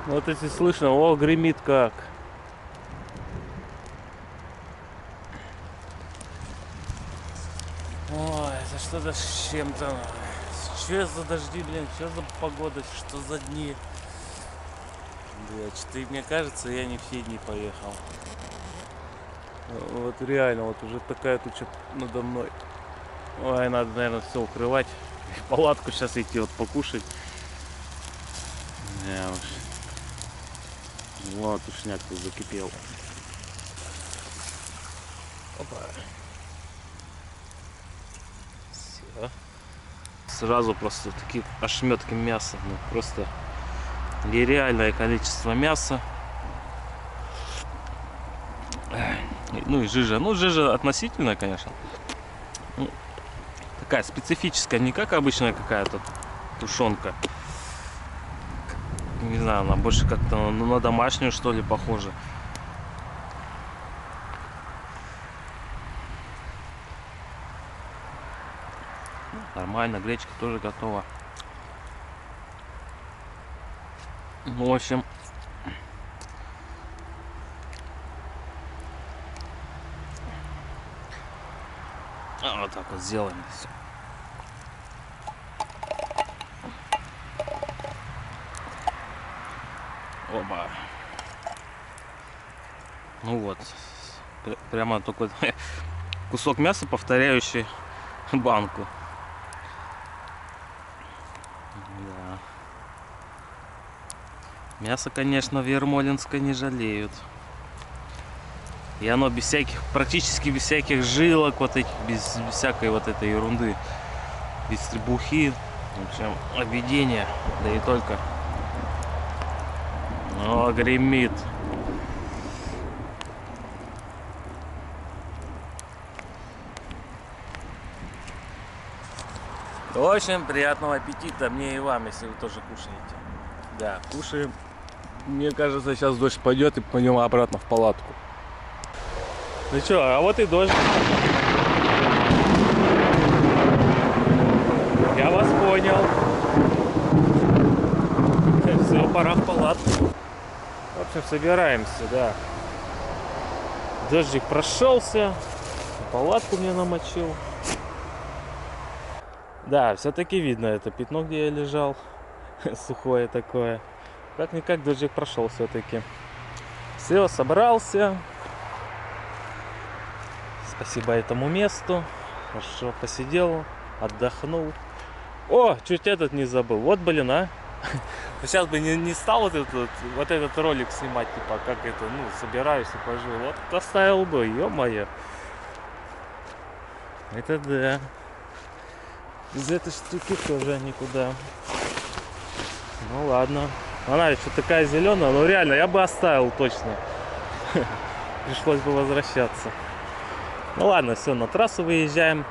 Вот если слышно, о, гремит как. Ой, это что-то с чем-то. Что за дожди, блин, что за погода, что за дни? Блядь, что мне кажется, я не все дни поехал. Вот реально, вот уже такая туча надо мной. Ой, надо, наверное, все укрывать. В палатку сейчас идти вот покушать. Не уж. Вот тушняк тут закипел. Опа. Все. Сразу просто такие ошметки мяса. Ну, просто нереальное количество мяса. Ну и жижа. Ну, жижа относительная, конечно. Ну, такая специфическая, не как обычная какая-то тушенка. Не знаю, она больше как-то на домашнюю, что ли, похожа. Нормально, гречка тоже готова. Ну, в общем, вот так вот сделаем все. Оба. Ну вот, прямо только кусок мяса, повторяющий банку. Да. Мясо, конечно, в Ермолинской не жалеют. И оно без всяких, практически без всяких жилок, вот этих, без всякой вот этой ерунды, без требухи. В общем, объедение, да и только. О, гремит. В общем, приятного аппетита мне и вам, если вы тоже кушаете. Да, кушаем. Мне кажется, сейчас дождь пойдет и пойдем обратно в палатку. Ну что, а вот и дождь. Я вас понял. Все, пора в палатку. В общем, собираемся, да. Дождик прошелся. Палатку мне намочил. Да, все-таки видно это пятно, где я лежал. Сухое такое. Как-никак дождик прошел все-таки. Все, собрался. Спасибо этому месту. Хорошо посидел, отдохнул. О, чуть этот не забыл. Вот, блин, а. Сейчас бы не стал вот этот ролик снимать, типа, как это, ну, собираюсь и хожу. Вот оставил бы, ё-моё. Это да. Из этой штуки тоже никуда. Ну ладно. Она еще такая зеленая, но реально я бы оставил точно. Пришлось бы возвращаться. Ну ладно, все, на трассу выезжаем.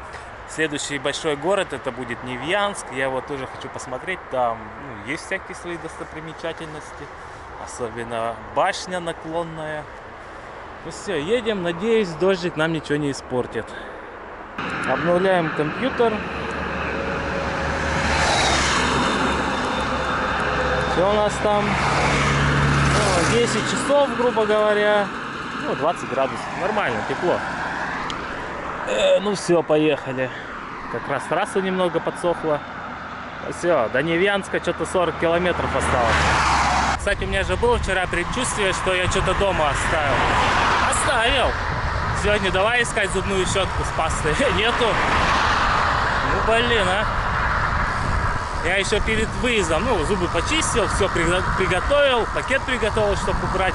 Следующий большой город это будет Невьянск. Я его тоже хочу посмотреть. Там есть всякие свои достопримечательности. Особенно башня наклонная. Ну все, едем. Надеюсь, дождик нам ничего не испортит. Обновляем компьютер. Все у нас там 10 часов, грубо говоря. Ну, 20 градусов. Нормально, тепло. Ну все, поехали. Как раз трасса немного подсохла. Все, до Невьянска что-то 40 километров осталось. Кстати, у меня же было вчера предчувствие, что я что-то дома оставил. Оставил. Сегодня давай искать зубную щетку с пастой. Нету. Ну блин, а. Я еще перед выездом, зубы почистил, все приготовил, пакет приготовил, чтобы убрать.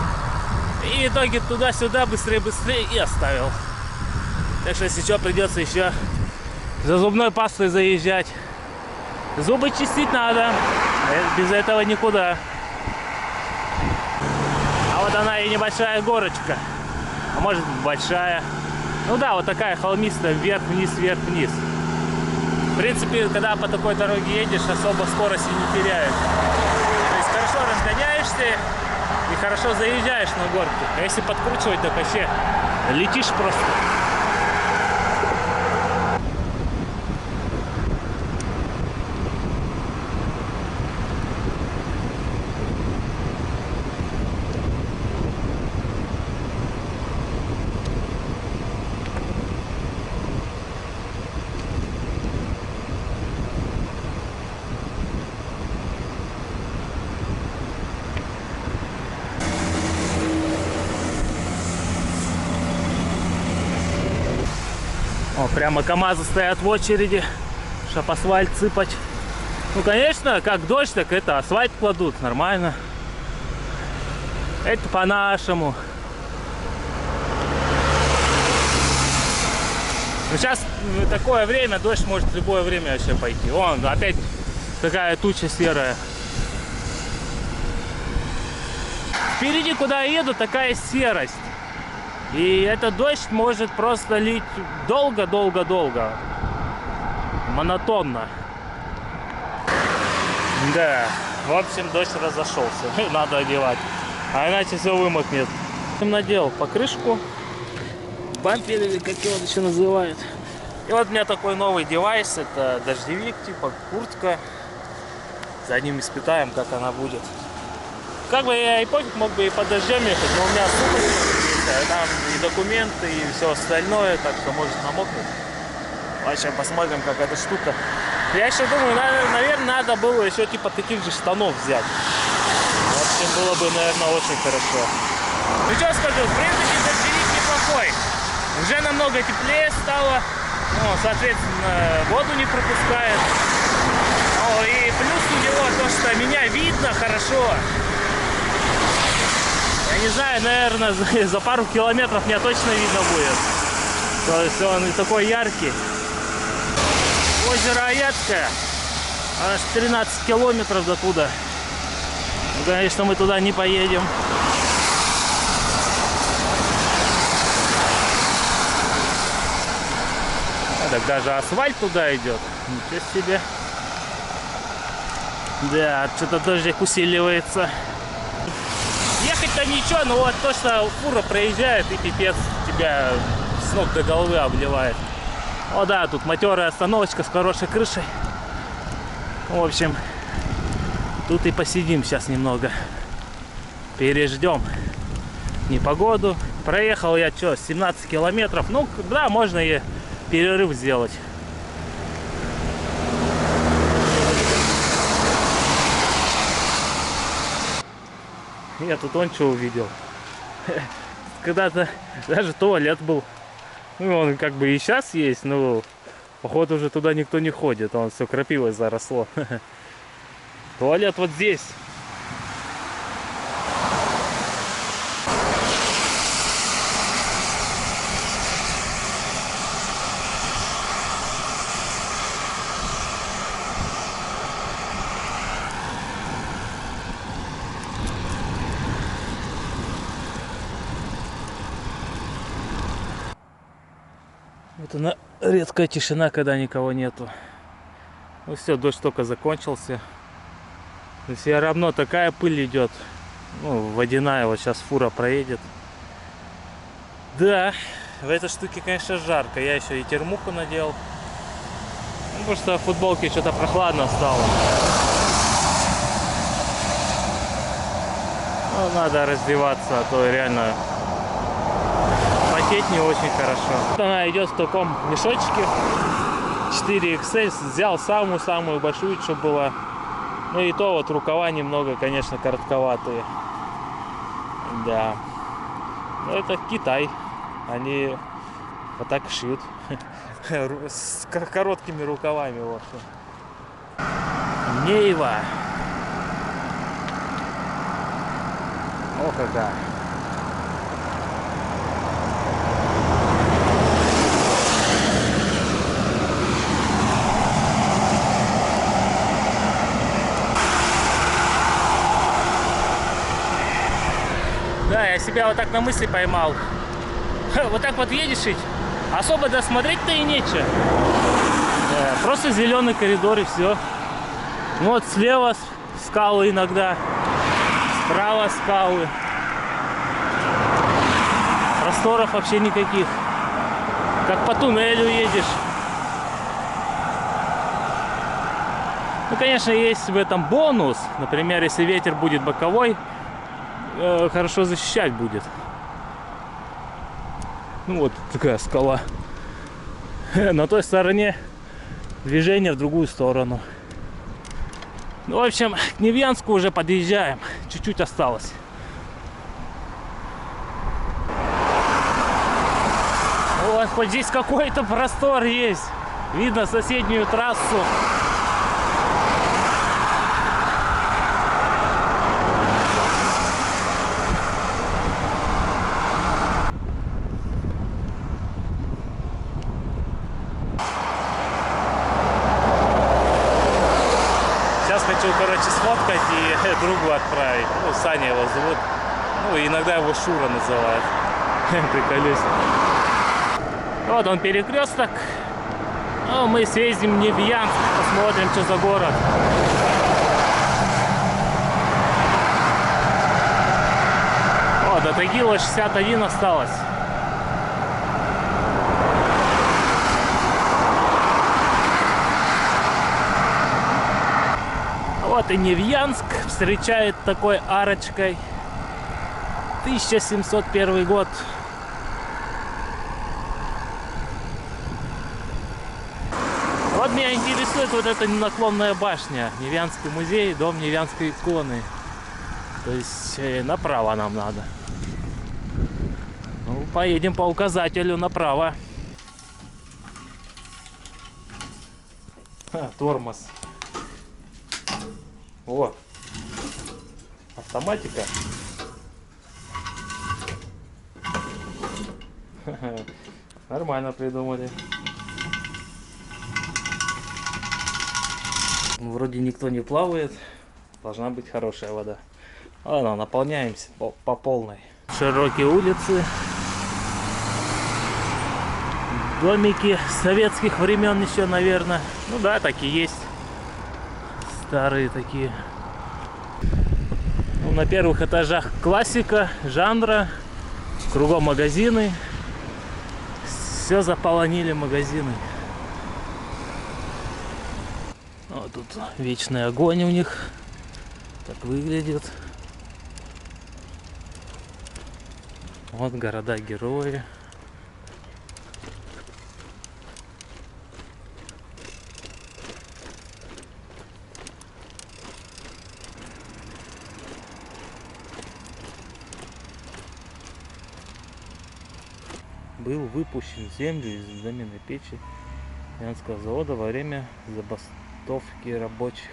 И в итоге туда-сюда быстрее и оставил. Так что сейчас придется еще за зубной пастой заезжать. Зубы чистить надо, без этого никуда. А вот она и небольшая горочка, а может большая. Ну да, вот такая холмистая, вверх-вниз, вверх-вниз. В принципе, когда по такой дороге едешь, особо скорости не теряешь. То есть хорошо разгоняешься и хорошо заезжаешь на горку. А если подкручивать, так вообще летишь просто. О, прямо КамАЗы стоят в очереди, чтобы асфальт сыпать. Ну, конечно, как дождь, так это асфальт кладут, нормально. Это по-нашему. Ну, сейчас такое время, дождь может в любое время вообще пойти. Вон, опять такая туча серая. Впереди, куда я еду, такая серость. И этот дождь может просто лить долго-долго-долго. Монотонно. Да, в общем, дождь разошелся. Надо одевать. А иначе все вымокнет. Надел покрышку. Бампер, или как его еще называют. И вот у меня такой новый девайс. Это дождевик, типа куртка. За ним испытаем, как она будет. Как бы я и пофиг, мог бы и под дождем ехать, но у меня сумочка. Там и документы, и все остальное, так что может намокнуть. Сейчас посмотрим, как эта штука. Я еще думаю, наверное, надо было еще типа таких же штанов взять. В общем, было бы, наверное, очень хорошо. Ну что скажу, в принципе, дождевик неплохой. Уже намного теплее стало. Ну, соответственно, воду не пропускает. И плюс у него то, что меня видно хорошо. Я не знаю, наверное, за пару километров меня точно видно будет. То есть он и такой яркий. Озеро Аятское. Аж 13 километров до туда. Ну, конечно, мы туда не поедем. Так даже асфальт туда идет. Ничего себе. Да, что-то дождик усиливается. Ехать-то ничего, но вот то, что фура проезжает, и пипец тебя с ног до головы обливает. О да, тут матерая остановочка с хорошей крышей. В общем, тут и посидим сейчас немного. Переждем непогоду. Проехал я 17 километров. Ну да, можно и перерыв сделать. Я тут он что увидел. Когда-то даже туалет был. Ну, он как бы и сейчас есть, но походу уже туда никто не ходит. Он все крапивой заросло. Туалет вот здесь. Вот она, редкая тишина, когда никого нету. Ну все, дождь только закончился. Но все равно такая пыль идет. Ну, водяная, вот сейчас фура проедет. Да, в этой штуке, конечно, жарко. Я еще и термуху надел. Ну, потому что в футболке что-то прохладно стало. Ну, надо раздеваться, а то реально потеть не очень хорошо. Вот она идет в таком мешочке 4XL. Взял самую-самую большую, чтобы была. Ну и то вот рукава немного, конечно, коротковатые. Да. Но это Китай. Они вот так шьют. С короткими рукавами, в общем. Нейва. О, какая. Да, я себя вот так на мысли поймал. Вот так вот едешь, ведь особо досмотреть-то и нечего. Просто зеленый коридор и все. Ну вот слева скалы иногда, справа скалы. Просторов вообще никаких. Как по туннелю едешь. Ну, конечно, есть в этом бонус. Например, если ветер будет боковой, хорошо защищать будет. Ну вот такая скала. На той стороне движение в другую сторону. Ну, в общем, к Невьянску уже подъезжаем. Чуть-чуть осталось. Вот, хоть здесь какой-то простор есть. Видно соседнюю трассу. Хочу, короче, сфоткать и другу отправить. Ну, Саня его зовут. Ну, иногда его Шура называют. Приколюсь. Вот он перекресток. Ну, мы съездим в Невьянск, посмотрим, что за город. О, до Тагила 61 осталось. Вот и Невьянск встречает такой арочкой. 1701 год. Вот меня интересует вот эта наклонная башня. Невьянский музей, дом Невьянской иконы. То есть направо нам надо. Ну, поедем по указателю направо. Тормоз. О, автоматика. Нормально придумали. Вроде никто не плавает. Должна быть хорошая вода. Ладно, наполняемся по полной. Широкие улицы. Домики советских времен еще, наверное. Ну да, такие есть. Старые такие. Ну, на первых этажах классика жанра. Кругом магазины. Все заполонили магазины. Вот тут вечный огонь у них. Так выглядит. Вот города-герои. был выпущен в землю из доменной печи Янского завода во время забастовки рабочих.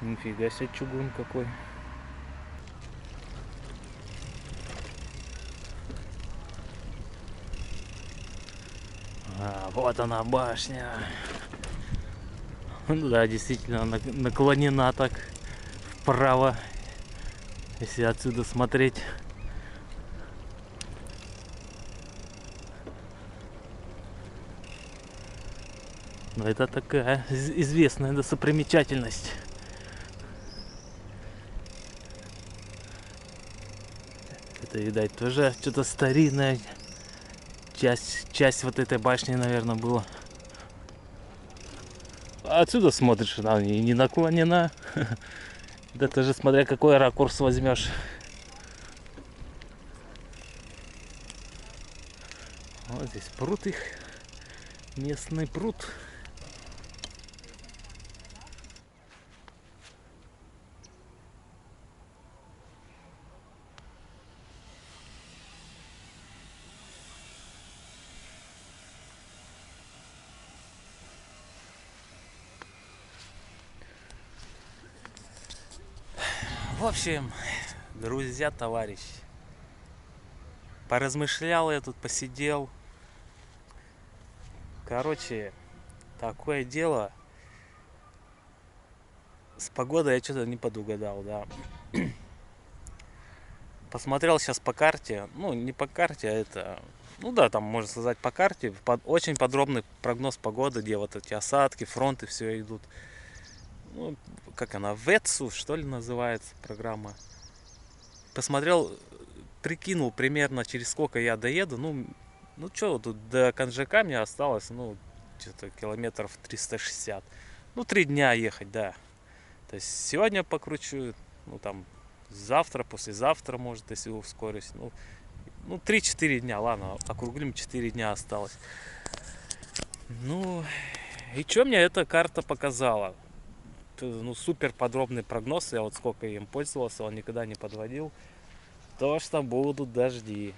Нифига себе, чугун какой. Вот она башня. Да, действительно наклонена так вправо, если отсюда смотреть. Но это такая известная достопримечательность. Это, видать, тоже что-то старинное. Часть вот этой башни, наверное, была. Отсюда смотришь, она не наклонена. Да тоже смотря какой ракурс возьмешь. Вот здесь пруд их. Местный пруд. В общем, друзья, товарищи, поразмышлял я тут, посидел. Короче, такое дело. С погодой я что-то не подугадал, да. Посмотрел сейчас по карте. Ну, не по карте, а это... Ну да, там, можно сказать, по карте. Очень подробный прогноз погоды, где вот эти осадки, фронты, все идут. Ну, как она, ВЭЦУ, что ли, называется программа. Посмотрел, прикинул примерно, через сколько я доеду. Ну что, тут до Канжака мне осталось, ну, что-то километров 360. Ну, 3 дня ехать, да. То есть сегодня покручу, ну, там, завтра, послезавтра, может, если ускорюсь. Ну 3-4 дня, ладно, округлим, 4 дня осталось. Ну, и что мне эта карта показала? Ну, супер подробный прогноз, я вот сколько им пользовался, он никогда не подводил. То, что будут дожди.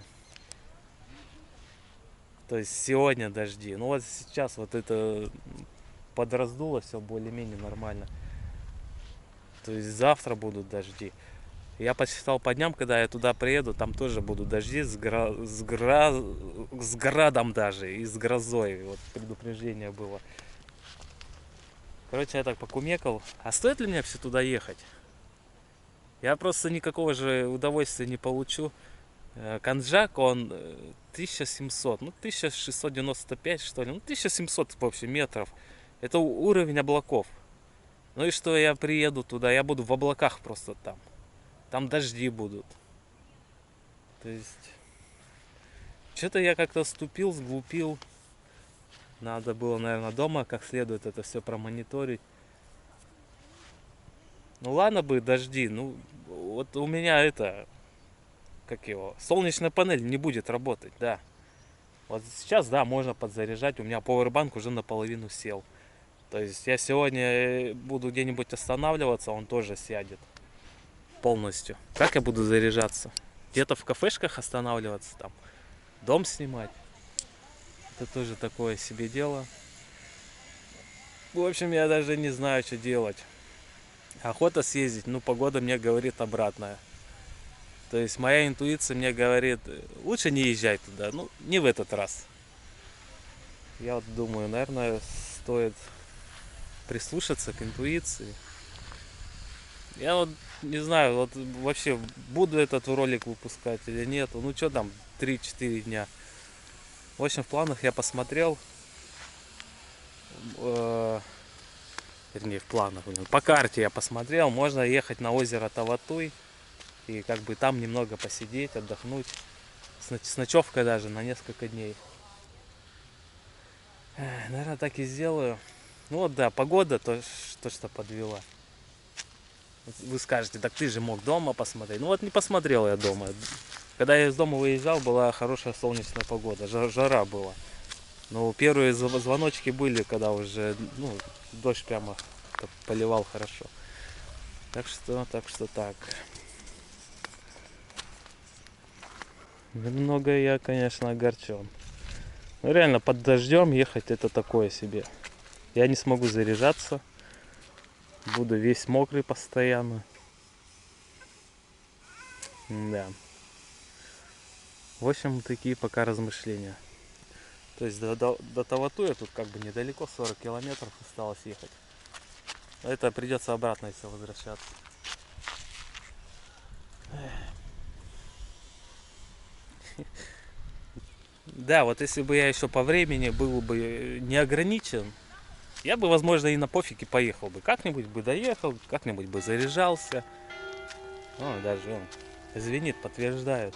То есть сегодня дожди. Ну вот сейчас вот это подраздуло все более-менее нормально. То есть завтра будут дожди. Я посчитал по дням, когда я туда приеду, там тоже будут дожди с градом даже и с грозой. Вот предупреждение было. Короче, я так покумекал. А стоит ли мне все туда ехать? Я просто никакого же удовольствия не получу. Канжак, он 1700, ну 1695 что ли, ну 1700 в общем метров. Это уровень облаков. Ну и что я приеду туда, я буду в облаках просто там. Там дожди будут. То есть, что-то я как-то ступил, сглупил. Надо было, наверное, дома как следует это все промониторить. Ну ладно бы дожди, ну вот у меня это, как его, солнечная панель не будет работать, да. Вот сейчас, да, можно подзаряжать, у меня пауэрбанк уже наполовину сел. То есть я сегодня буду где-нибудь останавливаться, он тоже сядет полностью. Как я буду заряжаться? Где-то в кафешках останавливаться, там, дом снимать. Это тоже такое себе дело. В общем, я даже не знаю, что делать. Охота съездить, но погода мне говорит обратное. То есть моя интуиция мне говорит, лучше не езжай туда, ну, не в этот раз. Я вот думаю, наверное, стоит прислушаться к интуиции. Я вот не знаю, вот вообще буду этот ролик выпускать или нет. Ну что там, 3-4 дня. В общем, в планах я посмотрел. Вернее, в планах. По карте я посмотрел. Можно ехать на озеро Таватуй. И как бы там немного посидеть, отдохнуть. С ночевкой даже на несколько дней. Наверное, так и сделаю. Ну вот да, погода то, что подвела. Вы скажете, так ты же мог дома посмотреть. Ну вот не посмотрел я дома. Когда я из дома выезжал, была хорошая солнечная погода, жара была. Но первые звоночки были, когда уже, ну, дождь прямо поливал хорошо. Так что так. Немного я, конечно, огорчен. Ну реально, под дождем ехать это такое себе. Я не смогу заряжаться. Буду весь мокрый постоянно. Да. В общем, такие пока размышления. То есть до Таватуя тут как бы недалеко, 40 километров осталось ехать. Это придется обратно, если возвращаться. Да, вот если бы я еще по времени был бы не ограничен, я бы, возможно, и на пофиге поехал бы. Как-нибудь бы доехал, как-нибудь бы заряжался. О, даже он звенит, подтверждает.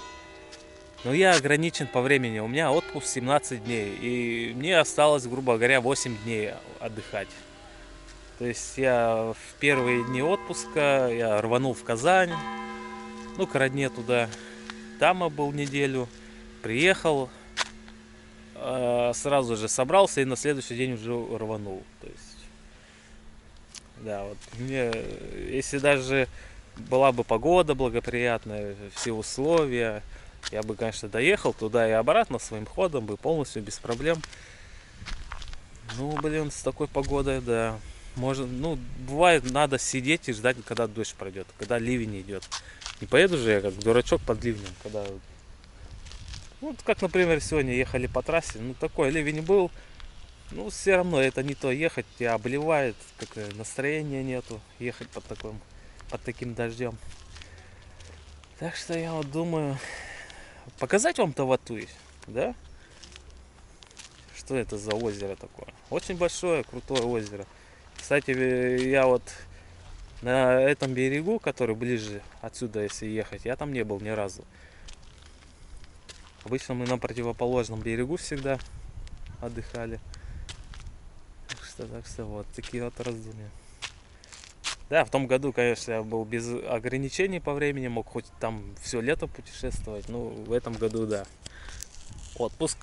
Но я ограничен по времени. У меня отпуск 17 дней. И мне осталось, грубо говоря, 8 дней отдыхать. То есть я в первые дни отпуска я рванул в Казань. Ну, к родне туда. Там я был неделю. Приехал. Сразу же собрался и на следующий день уже рванул. То есть, да, вот мне, если даже была бы погода благоприятная, все условия, я бы, конечно, доехал туда и обратно своим ходом бы полностью без проблем. Ну, блин, с такой погодой, да. Можно, ну, бывает, надо сидеть и ждать, когда дождь пройдет, когда ливень идет. Не поеду же я как дурачок под ливнем, когда... Вот как, например, сегодня ехали по трассе, ну, такой ливень был, ну, все равно это не то ехать, тебя обливает, как настроения нету ехать под таким дождем. Так что я вот думаю, показать вам Таватуй, да? Что это за озеро такое? Очень большое, крутое озеро. Кстати, я вот на этом берегу, который ближе отсюда, если ехать, я там не был ни разу. Обычно мы на противоположном берегу всегда отдыхали. Так что вот такие вот раздумья. Да, в том году, конечно, я был без ограничений по времени, мог хоть там все лето путешествовать. Ну, в этом году, да. Отпуск,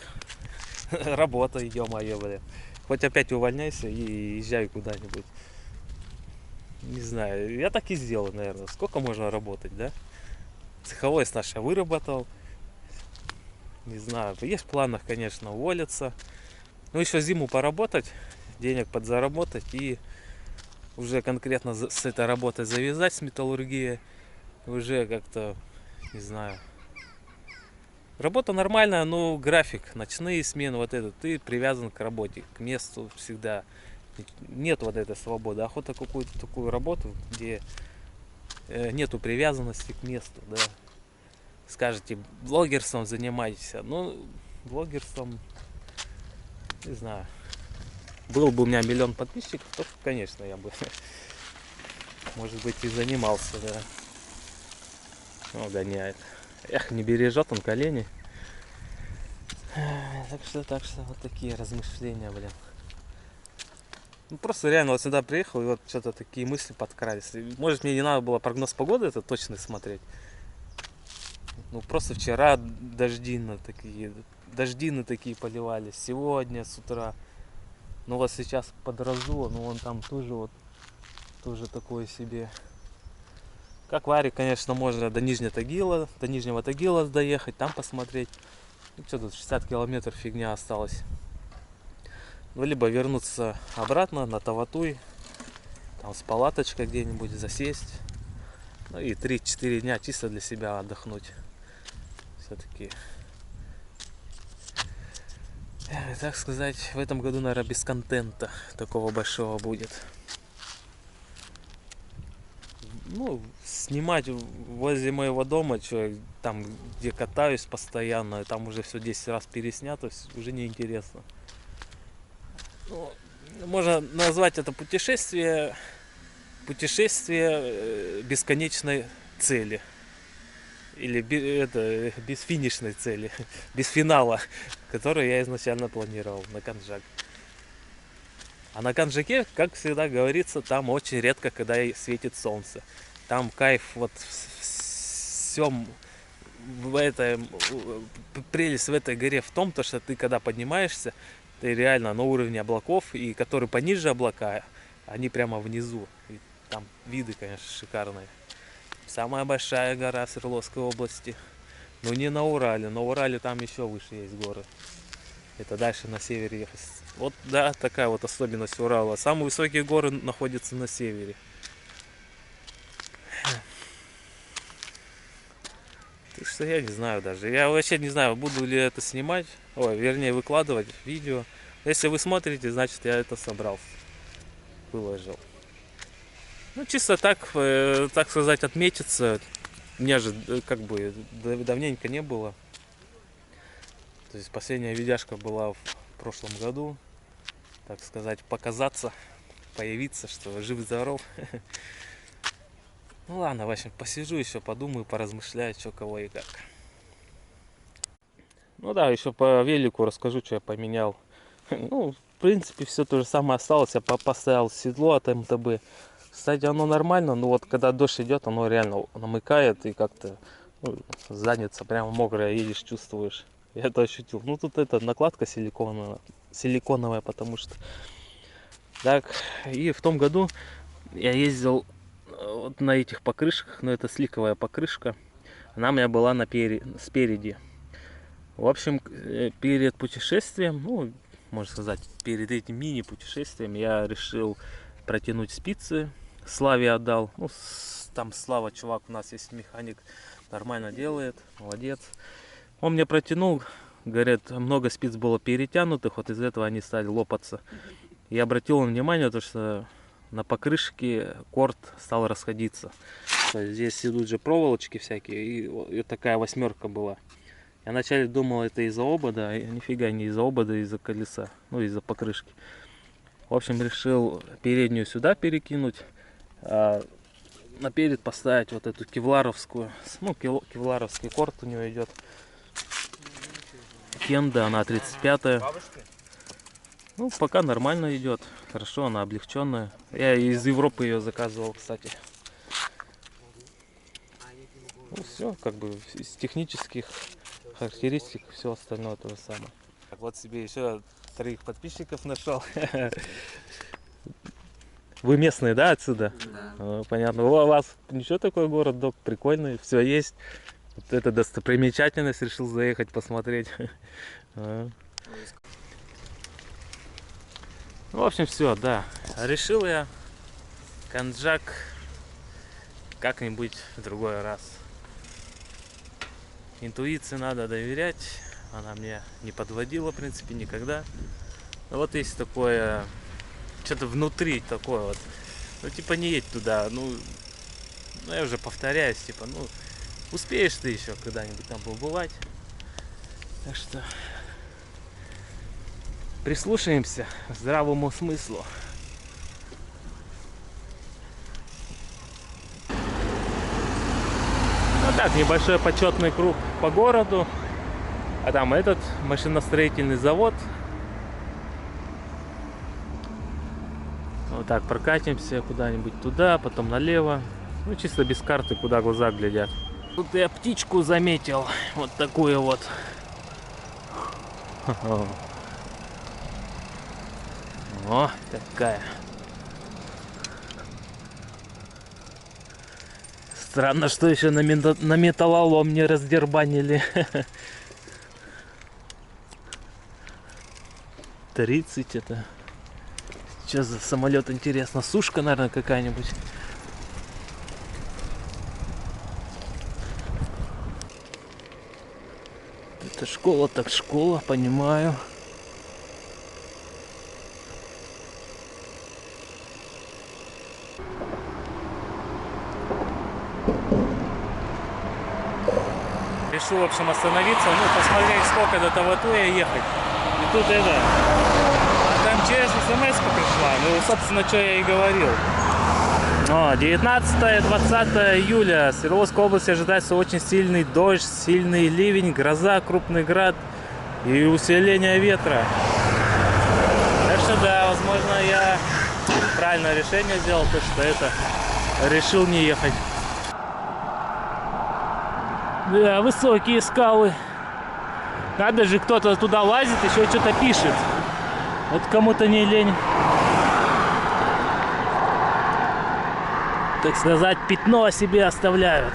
работа, ё-моё, блин. Хоть опять увольняйся и езжай куда-нибудь. Не знаю, я так и сделал, наверное. Сколько можно работать, да? Цеховой стаж я выработал. Не знаю, есть в планах, конечно, уволиться. Ну, еще зиму поработать, денег подзаработать и уже конкретно с этой работой завязать, с металлургией. Уже как-то, не знаю. Работа нормальная, но график, ночные смены, вот это, ты привязан к работе, к месту всегда. Нет вот этой свободы. Охота какую-то такую работу, где нету привязанности к месту, да. Скажете, блогерством занимаетесь. Ну, блогерством, не знаю. Был бы у меня 1 миллион подписчиков, то, конечно, я бы, может быть, и занимался, да. Ну, гоняет. Эх, не бережет он колени. Так что вот такие размышления, блин. Ну, просто реально вот сюда приехал, и вот что-то такие мысли подкрались. Может, мне не надо было прогноз погоды это точно смотреть. Ну, просто вчера дождины такие поливались. Сегодня с утра. Ну, вот сейчас подразуло, но он там тоже такое себе. Как Варе, конечно, можно до Нижнего Тагила доехать, там посмотреть. Ну, что тут, 60 километров фигня осталась. Ну, либо вернуться обратно на Таватуй, там с палаточкой где-нибудь засесть. Ну и 3-4 дня чисто для себя отдохнуть. Все-таки, так сказать, в этом году, наверное, без контента такого большого будет. Ну, снимать возле моего дома, там, где катаюсь постоянно, там уже все 10 раз переснято, уже неинтересно. Ну, можно назвать это путешествие бесконечной цели. Или без финишной цели, без финала, который я изначально планировал на Канжак. А на Канжаке, как всегда говорится, там очень редко, когда светит солнце. Там кайф вот всем прелесть в этой горе в том, что ты когда поднимаешься, ты реально на уровне облаков, и которые пониже облака, они прямо внизу. И там виды, конечно, шикарные. Самая большая гора в Свердловской области. Ну не на Урале. На Урале там еще выше есть горы. Это дальше на севере ехать. Вот да, такая вот особенность Урала. Самые высокие горы находятся на севере. Так что я не знаю даже. Я вообще не знаю, буду ли это снимать. Ой, вернее, выкладывать видео. Если вы смотрите, значит я это собрал. Выложил. Ну, чисто так, так сказать, отметиться. Мне же как бы давненько не было. То есть последняя видяшка была в прошлом году. Так сказать, показаться, появиться, что жив-здоров. Ну ладно, в общем, посижу еще, подумаю, поразмышляю, что, кого и как. Ну да, еще по велику расскажу, что я поменял. Ну, в принципе, все то же самое осталось. Я поставил седло от МТБ. Кстати, оно нормально, но вот когда дождь идет, оно реально намыкает и как-то задница прямо мокрая, едешь, чувствуешь. Я это ощутил. Ну тут эта накладка силиконовая, потому что... Так, и в том году я ездил вот на этих покрышках, но это сликовая покрышка. Она у меня была спереди. В общем, перед путешествием, ну, можно сказать, перед этим мини-путешествием я решил протянуть спицы. Славе отдал. Ну, там Слава, чувак, у нас есть механик, нормально делает, молодец. Он мне протянул, говорят, много спиц было перетянутых, вот из этого они стали лопаться. Я обратил внимание, то, что на покрышке корд стал расходиться. То есть здесь идут же проволочки всякие, и такая восьмерка была. Я вначале думал, это из-за обода, а нифига не из-за обода, а из-за колеса, ну из-за покрышки. В общем, решил переднюю сюда перекинуть, а наперед поставить вот эту кевларовскую, ну кевларовский корд у него идет. Кенда, она 35-я. Ну, пока нормально идет, хорошо, она облегченная. Я из Европы ее заказывал, кстати. Ну все, как бы из технических характеристик все остальное то же самое. Так, вот себе еще 3 подписчиков нашел. Вы местные, да, отсюда? Да. Понятно. У вас ничего, такой город, док, прикольный, все есть. Вот эта достопримечательность, решил заехать посмотреть. В общем, все, да. Решил я Канджак как-нибудь в другой раз. Интуиции надо доверять. Она мне не подводила, в принципе, никогда. Но вот есть такое, что-то внутри такое вот. Ну, типа, не едь туда. Ну, я уже повторяюсь, типа, ну, успеешь ты еще когда-нибудь там побывать. Так что прислушаемся к здравому смыслу. Ну так, небольшой почетный круг по городу. А там этот машиностроительный завод. Вот так прокатимся куда-нибудь туда, потом налево. Ну, чисто без карты, куда глаза глядят. Тут я птичку заметил. Вот такую вот. О, такая. Странно, что еще на металлолом не раздербанили. 30 это. Что за самолет, интересно? Сушка, наверное, какая-нибудь. Это школа, так школа, понимаю. Решил, в общем, остановиться, ну, посмотреть, сколько до Таватуя ехать. И тут это, там через смс пришла, ну, собственно, что я и говорил. 19-20 июля в Свердловской области ожидается очень сильный дождь, сильный ливень, гроза, крупный град и усиление ветра. Так что да, возможно, я правильное решение сделал, то что это решил не ехать. Да, высокие скалы. Надо же, кто-то туда лазит, еще что-то пишет. Вот кому-то не лень, так сказать, пятно о себе оставляют.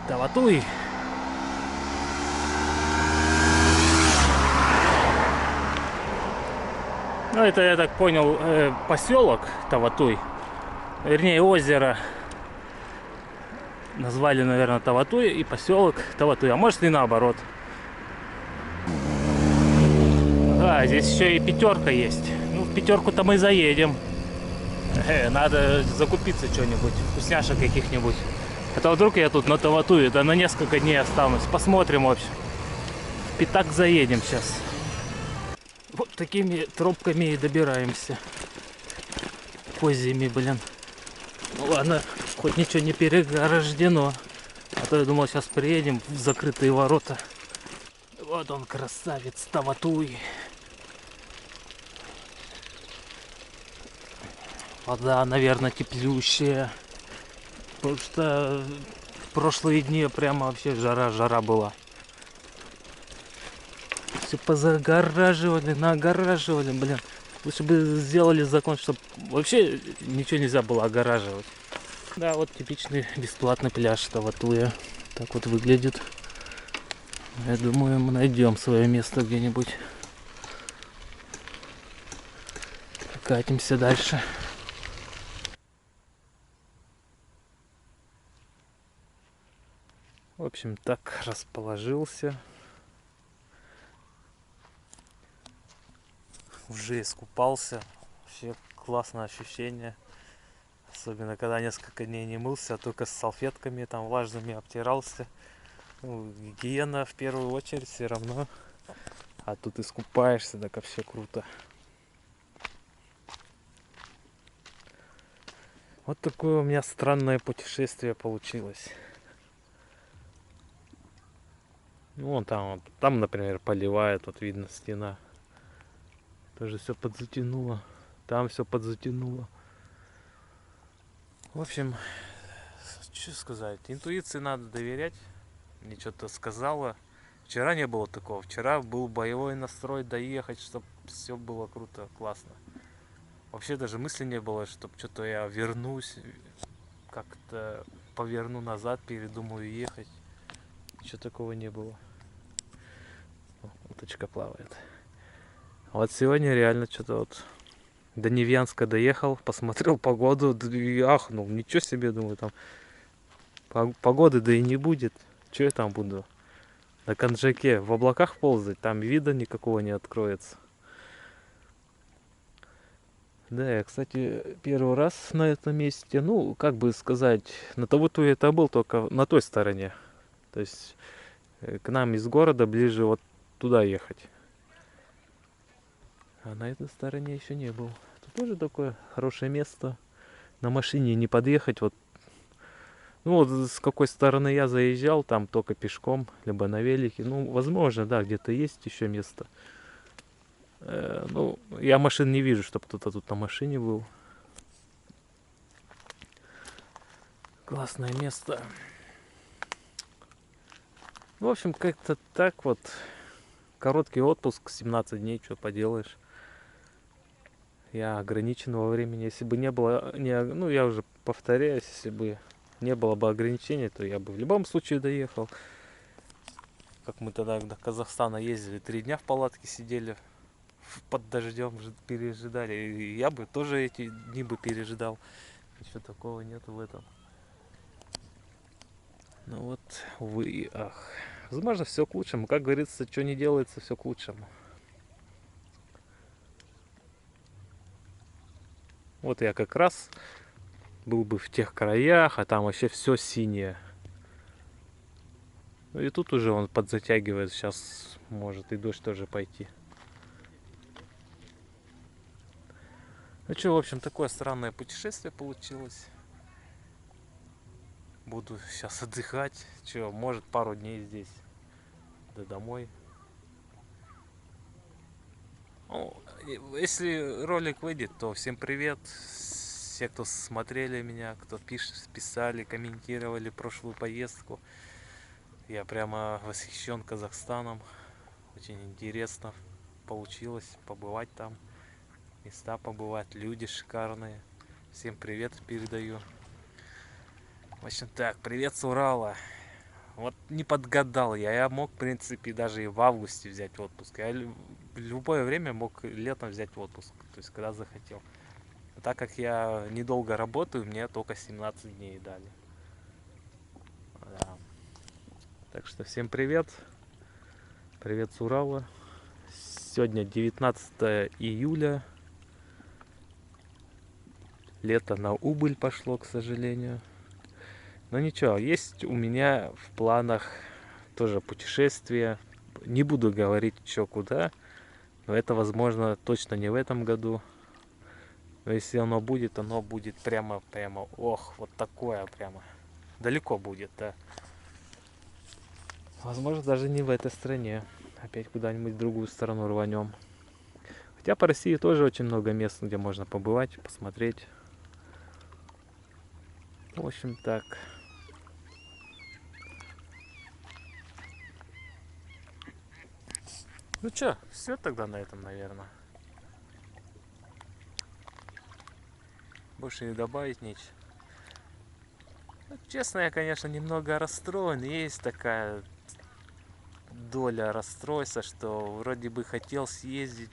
Таватуй. Ну, это, я так понял, поселок Таватуй. Вернее, озеро. Назвали, наверное, Таватуй и поселок Таватуй. А может и наоборот. А, здесь еще и пятерка есть. Ну, в пятерку-то мы заедем. Надо закупиться что-нибудь, вкусняшек каких-нибудь. А то вдруг я тут на Таватуе, да на несколько дней останусь. Посмотрим, в общем. В Пятак заедем сейчас. Вот такими тропками и добираемся. Козьими, блин. Ну ладно, хоть ничего не переграждено. А то я думал, сейчас приедем в закрытые ворота. Вот он, красавец, Таватуй. Вода, наверное, теплющая. Потому что в прошлые дни прямо вообще жара была. Все позагораживали, нагораживали, блин. Лучше бы сделали закон, чтобы вообще ничего нельзя было огораживать. Да, вот типичный бесплатный пляж Таватуя. Так вот выглядит. Я думаю, мы найдем свое место где-нибудь. Катимся дальше. В общем, так расположился. Уже искупался. Вообще классное ощущение. Особенно, когда несколько дней не мылся, а только с салфетками там влажными обтирался. Ну, гигиена в первую очередь все равно. А тут искупаешься, так вообще круто. Вот такое у меня странное путешествие получилось. Ну, вон там, например, поливает, вот видно стена. Тоже все подзатянуло. Там все подзатянуло. В общем, что сказать, интуиции надо доверять. Мне что-то сказала. Вчера не было такого. Вчера был боевой настрой доехать, чтобы все было круто, классно. Вообще даже мысли не было, чтобы что-то я вернусь, как-то поверну назад, передумаю ехать. Ничего такого не было. Уточка плавает. А вот сегодня реально что-то вот до Невьянска доехал, посмотрел погоду и ахнул. Ничего себе, думаю, там погоды да и не будет. Че я там буду? На Канжаке в облаках ползать, там вида никакого не откроется. Да, я, кстати, первый раз на этом месте, ну, как бы сказать, на Таватуе это был только на той стороне. То есть к нам из города ближе вот туда ехать. А на этой стороне еще не был. Тут тоже такое хорошее место. На машине не подъехать. Вот. Ну вот с какой стороны я заезжал, там только пешком, либо на велике. Ну, возможно, да, где-то есть еще место. Ну, я машин не вижу, чтобы кто-то тут на машине был. Классное место. В общем, как-то так вот. Короткий отпуск, 17 дней, что поделаешь. Я ограничен во времени. Если бы не было, ну я уже повторяюсь, если бы не было бы ограничений, то я бы в любом случае доехал. Как мы тогда до Казахстана ездили, 3 дня в палатке сидели, под дождем пережидали. И я бы тоже эти дни бы пережидал. Ничего такого нет в этом. Ну вот, увы и ах. Возможно, все к лучшему. Как говорится, что не делается, все к лучшему. Вот я как раз был бы в тех краях, а там вообще все синее. Ну и тут уже он подзатягивает, сейчас может и дождь тоже пойти. Ну что, в общем, такое странное путешествие получилось. Буду сейчас отдыхать. Что, может пару дней здесь, да домой. Ну, если ролик выйдет, то всем привет. Все, кто смотрели меня, кто писали, комментировали прошлую поездку. Я прямо восхищен Казахстаном. Очень интересно получилось побывать там. Места побывать, люди шикарные. Всем привет передаю. В общем так, привет с Урала. Вот не подгадал я. Я мог, в принципе, даже и в августе взять отпуск. Я в любое время мог летом взять отпуск. То есть, когда захотел. А так как я недолго работаю, мне только 17 дней дали. Да. Так что всем привет. Привет с Урала. Сегодня 19 июля. Лето на убыль пошло, к сожалению. Но ничего, есть у меня в планах тоже путешествие. Не буду говорить, что куда. Но это, возможно, точно не в этом году. Но если оно будет прямо, ох, вот такое прямо. Далеко будет, да. Возможно, даже не в этой стране. Опять куда-нибудь в другую сторону рванем. Хотя по России тоже очень много мест, где можно побывать, посмотреть. В общем, так. Ну чё, все тогда на этом, наверное. Больше не добавить нечего. Ну, честно, я, конечно, немного расстроен. Есть такая доля расстройства, что вроде бы хотел съездить,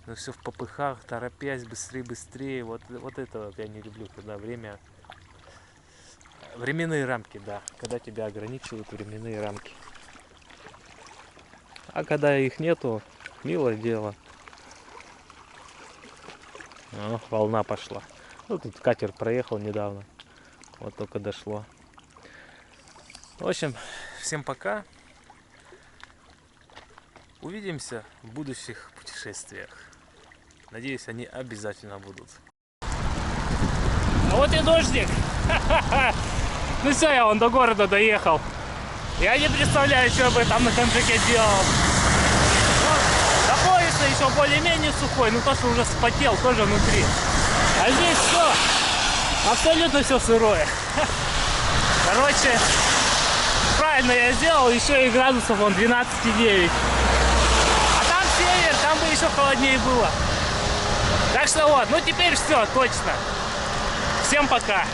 но все в попыхах, торопясь, быстрее. Вот это вот я не люблю, когда временные рамки, да. Когда тебя ограничивают временные рамки. А когда их нету, милое дело. О, волна пошла. Ну, тут катер проехал недавно. Вот только дошло. В общем, всем пока. Увидимся в будущих путешествиях. Надеюсь, они обязательно будут. А вот и дождик. Ну все, я вон до города доехал. Я не представляю, что я бы там на конжике делал. До пояса еще более-менее сухой, но то, что уже вспотел, тоже внутри. А здесь все, абсолютно все сырое. Короче, правильно я сделал, еще и градусов вон 12,9. А там север, там бы еще холоднее было. Так что вот, ну теперь все, точно. Всем пока.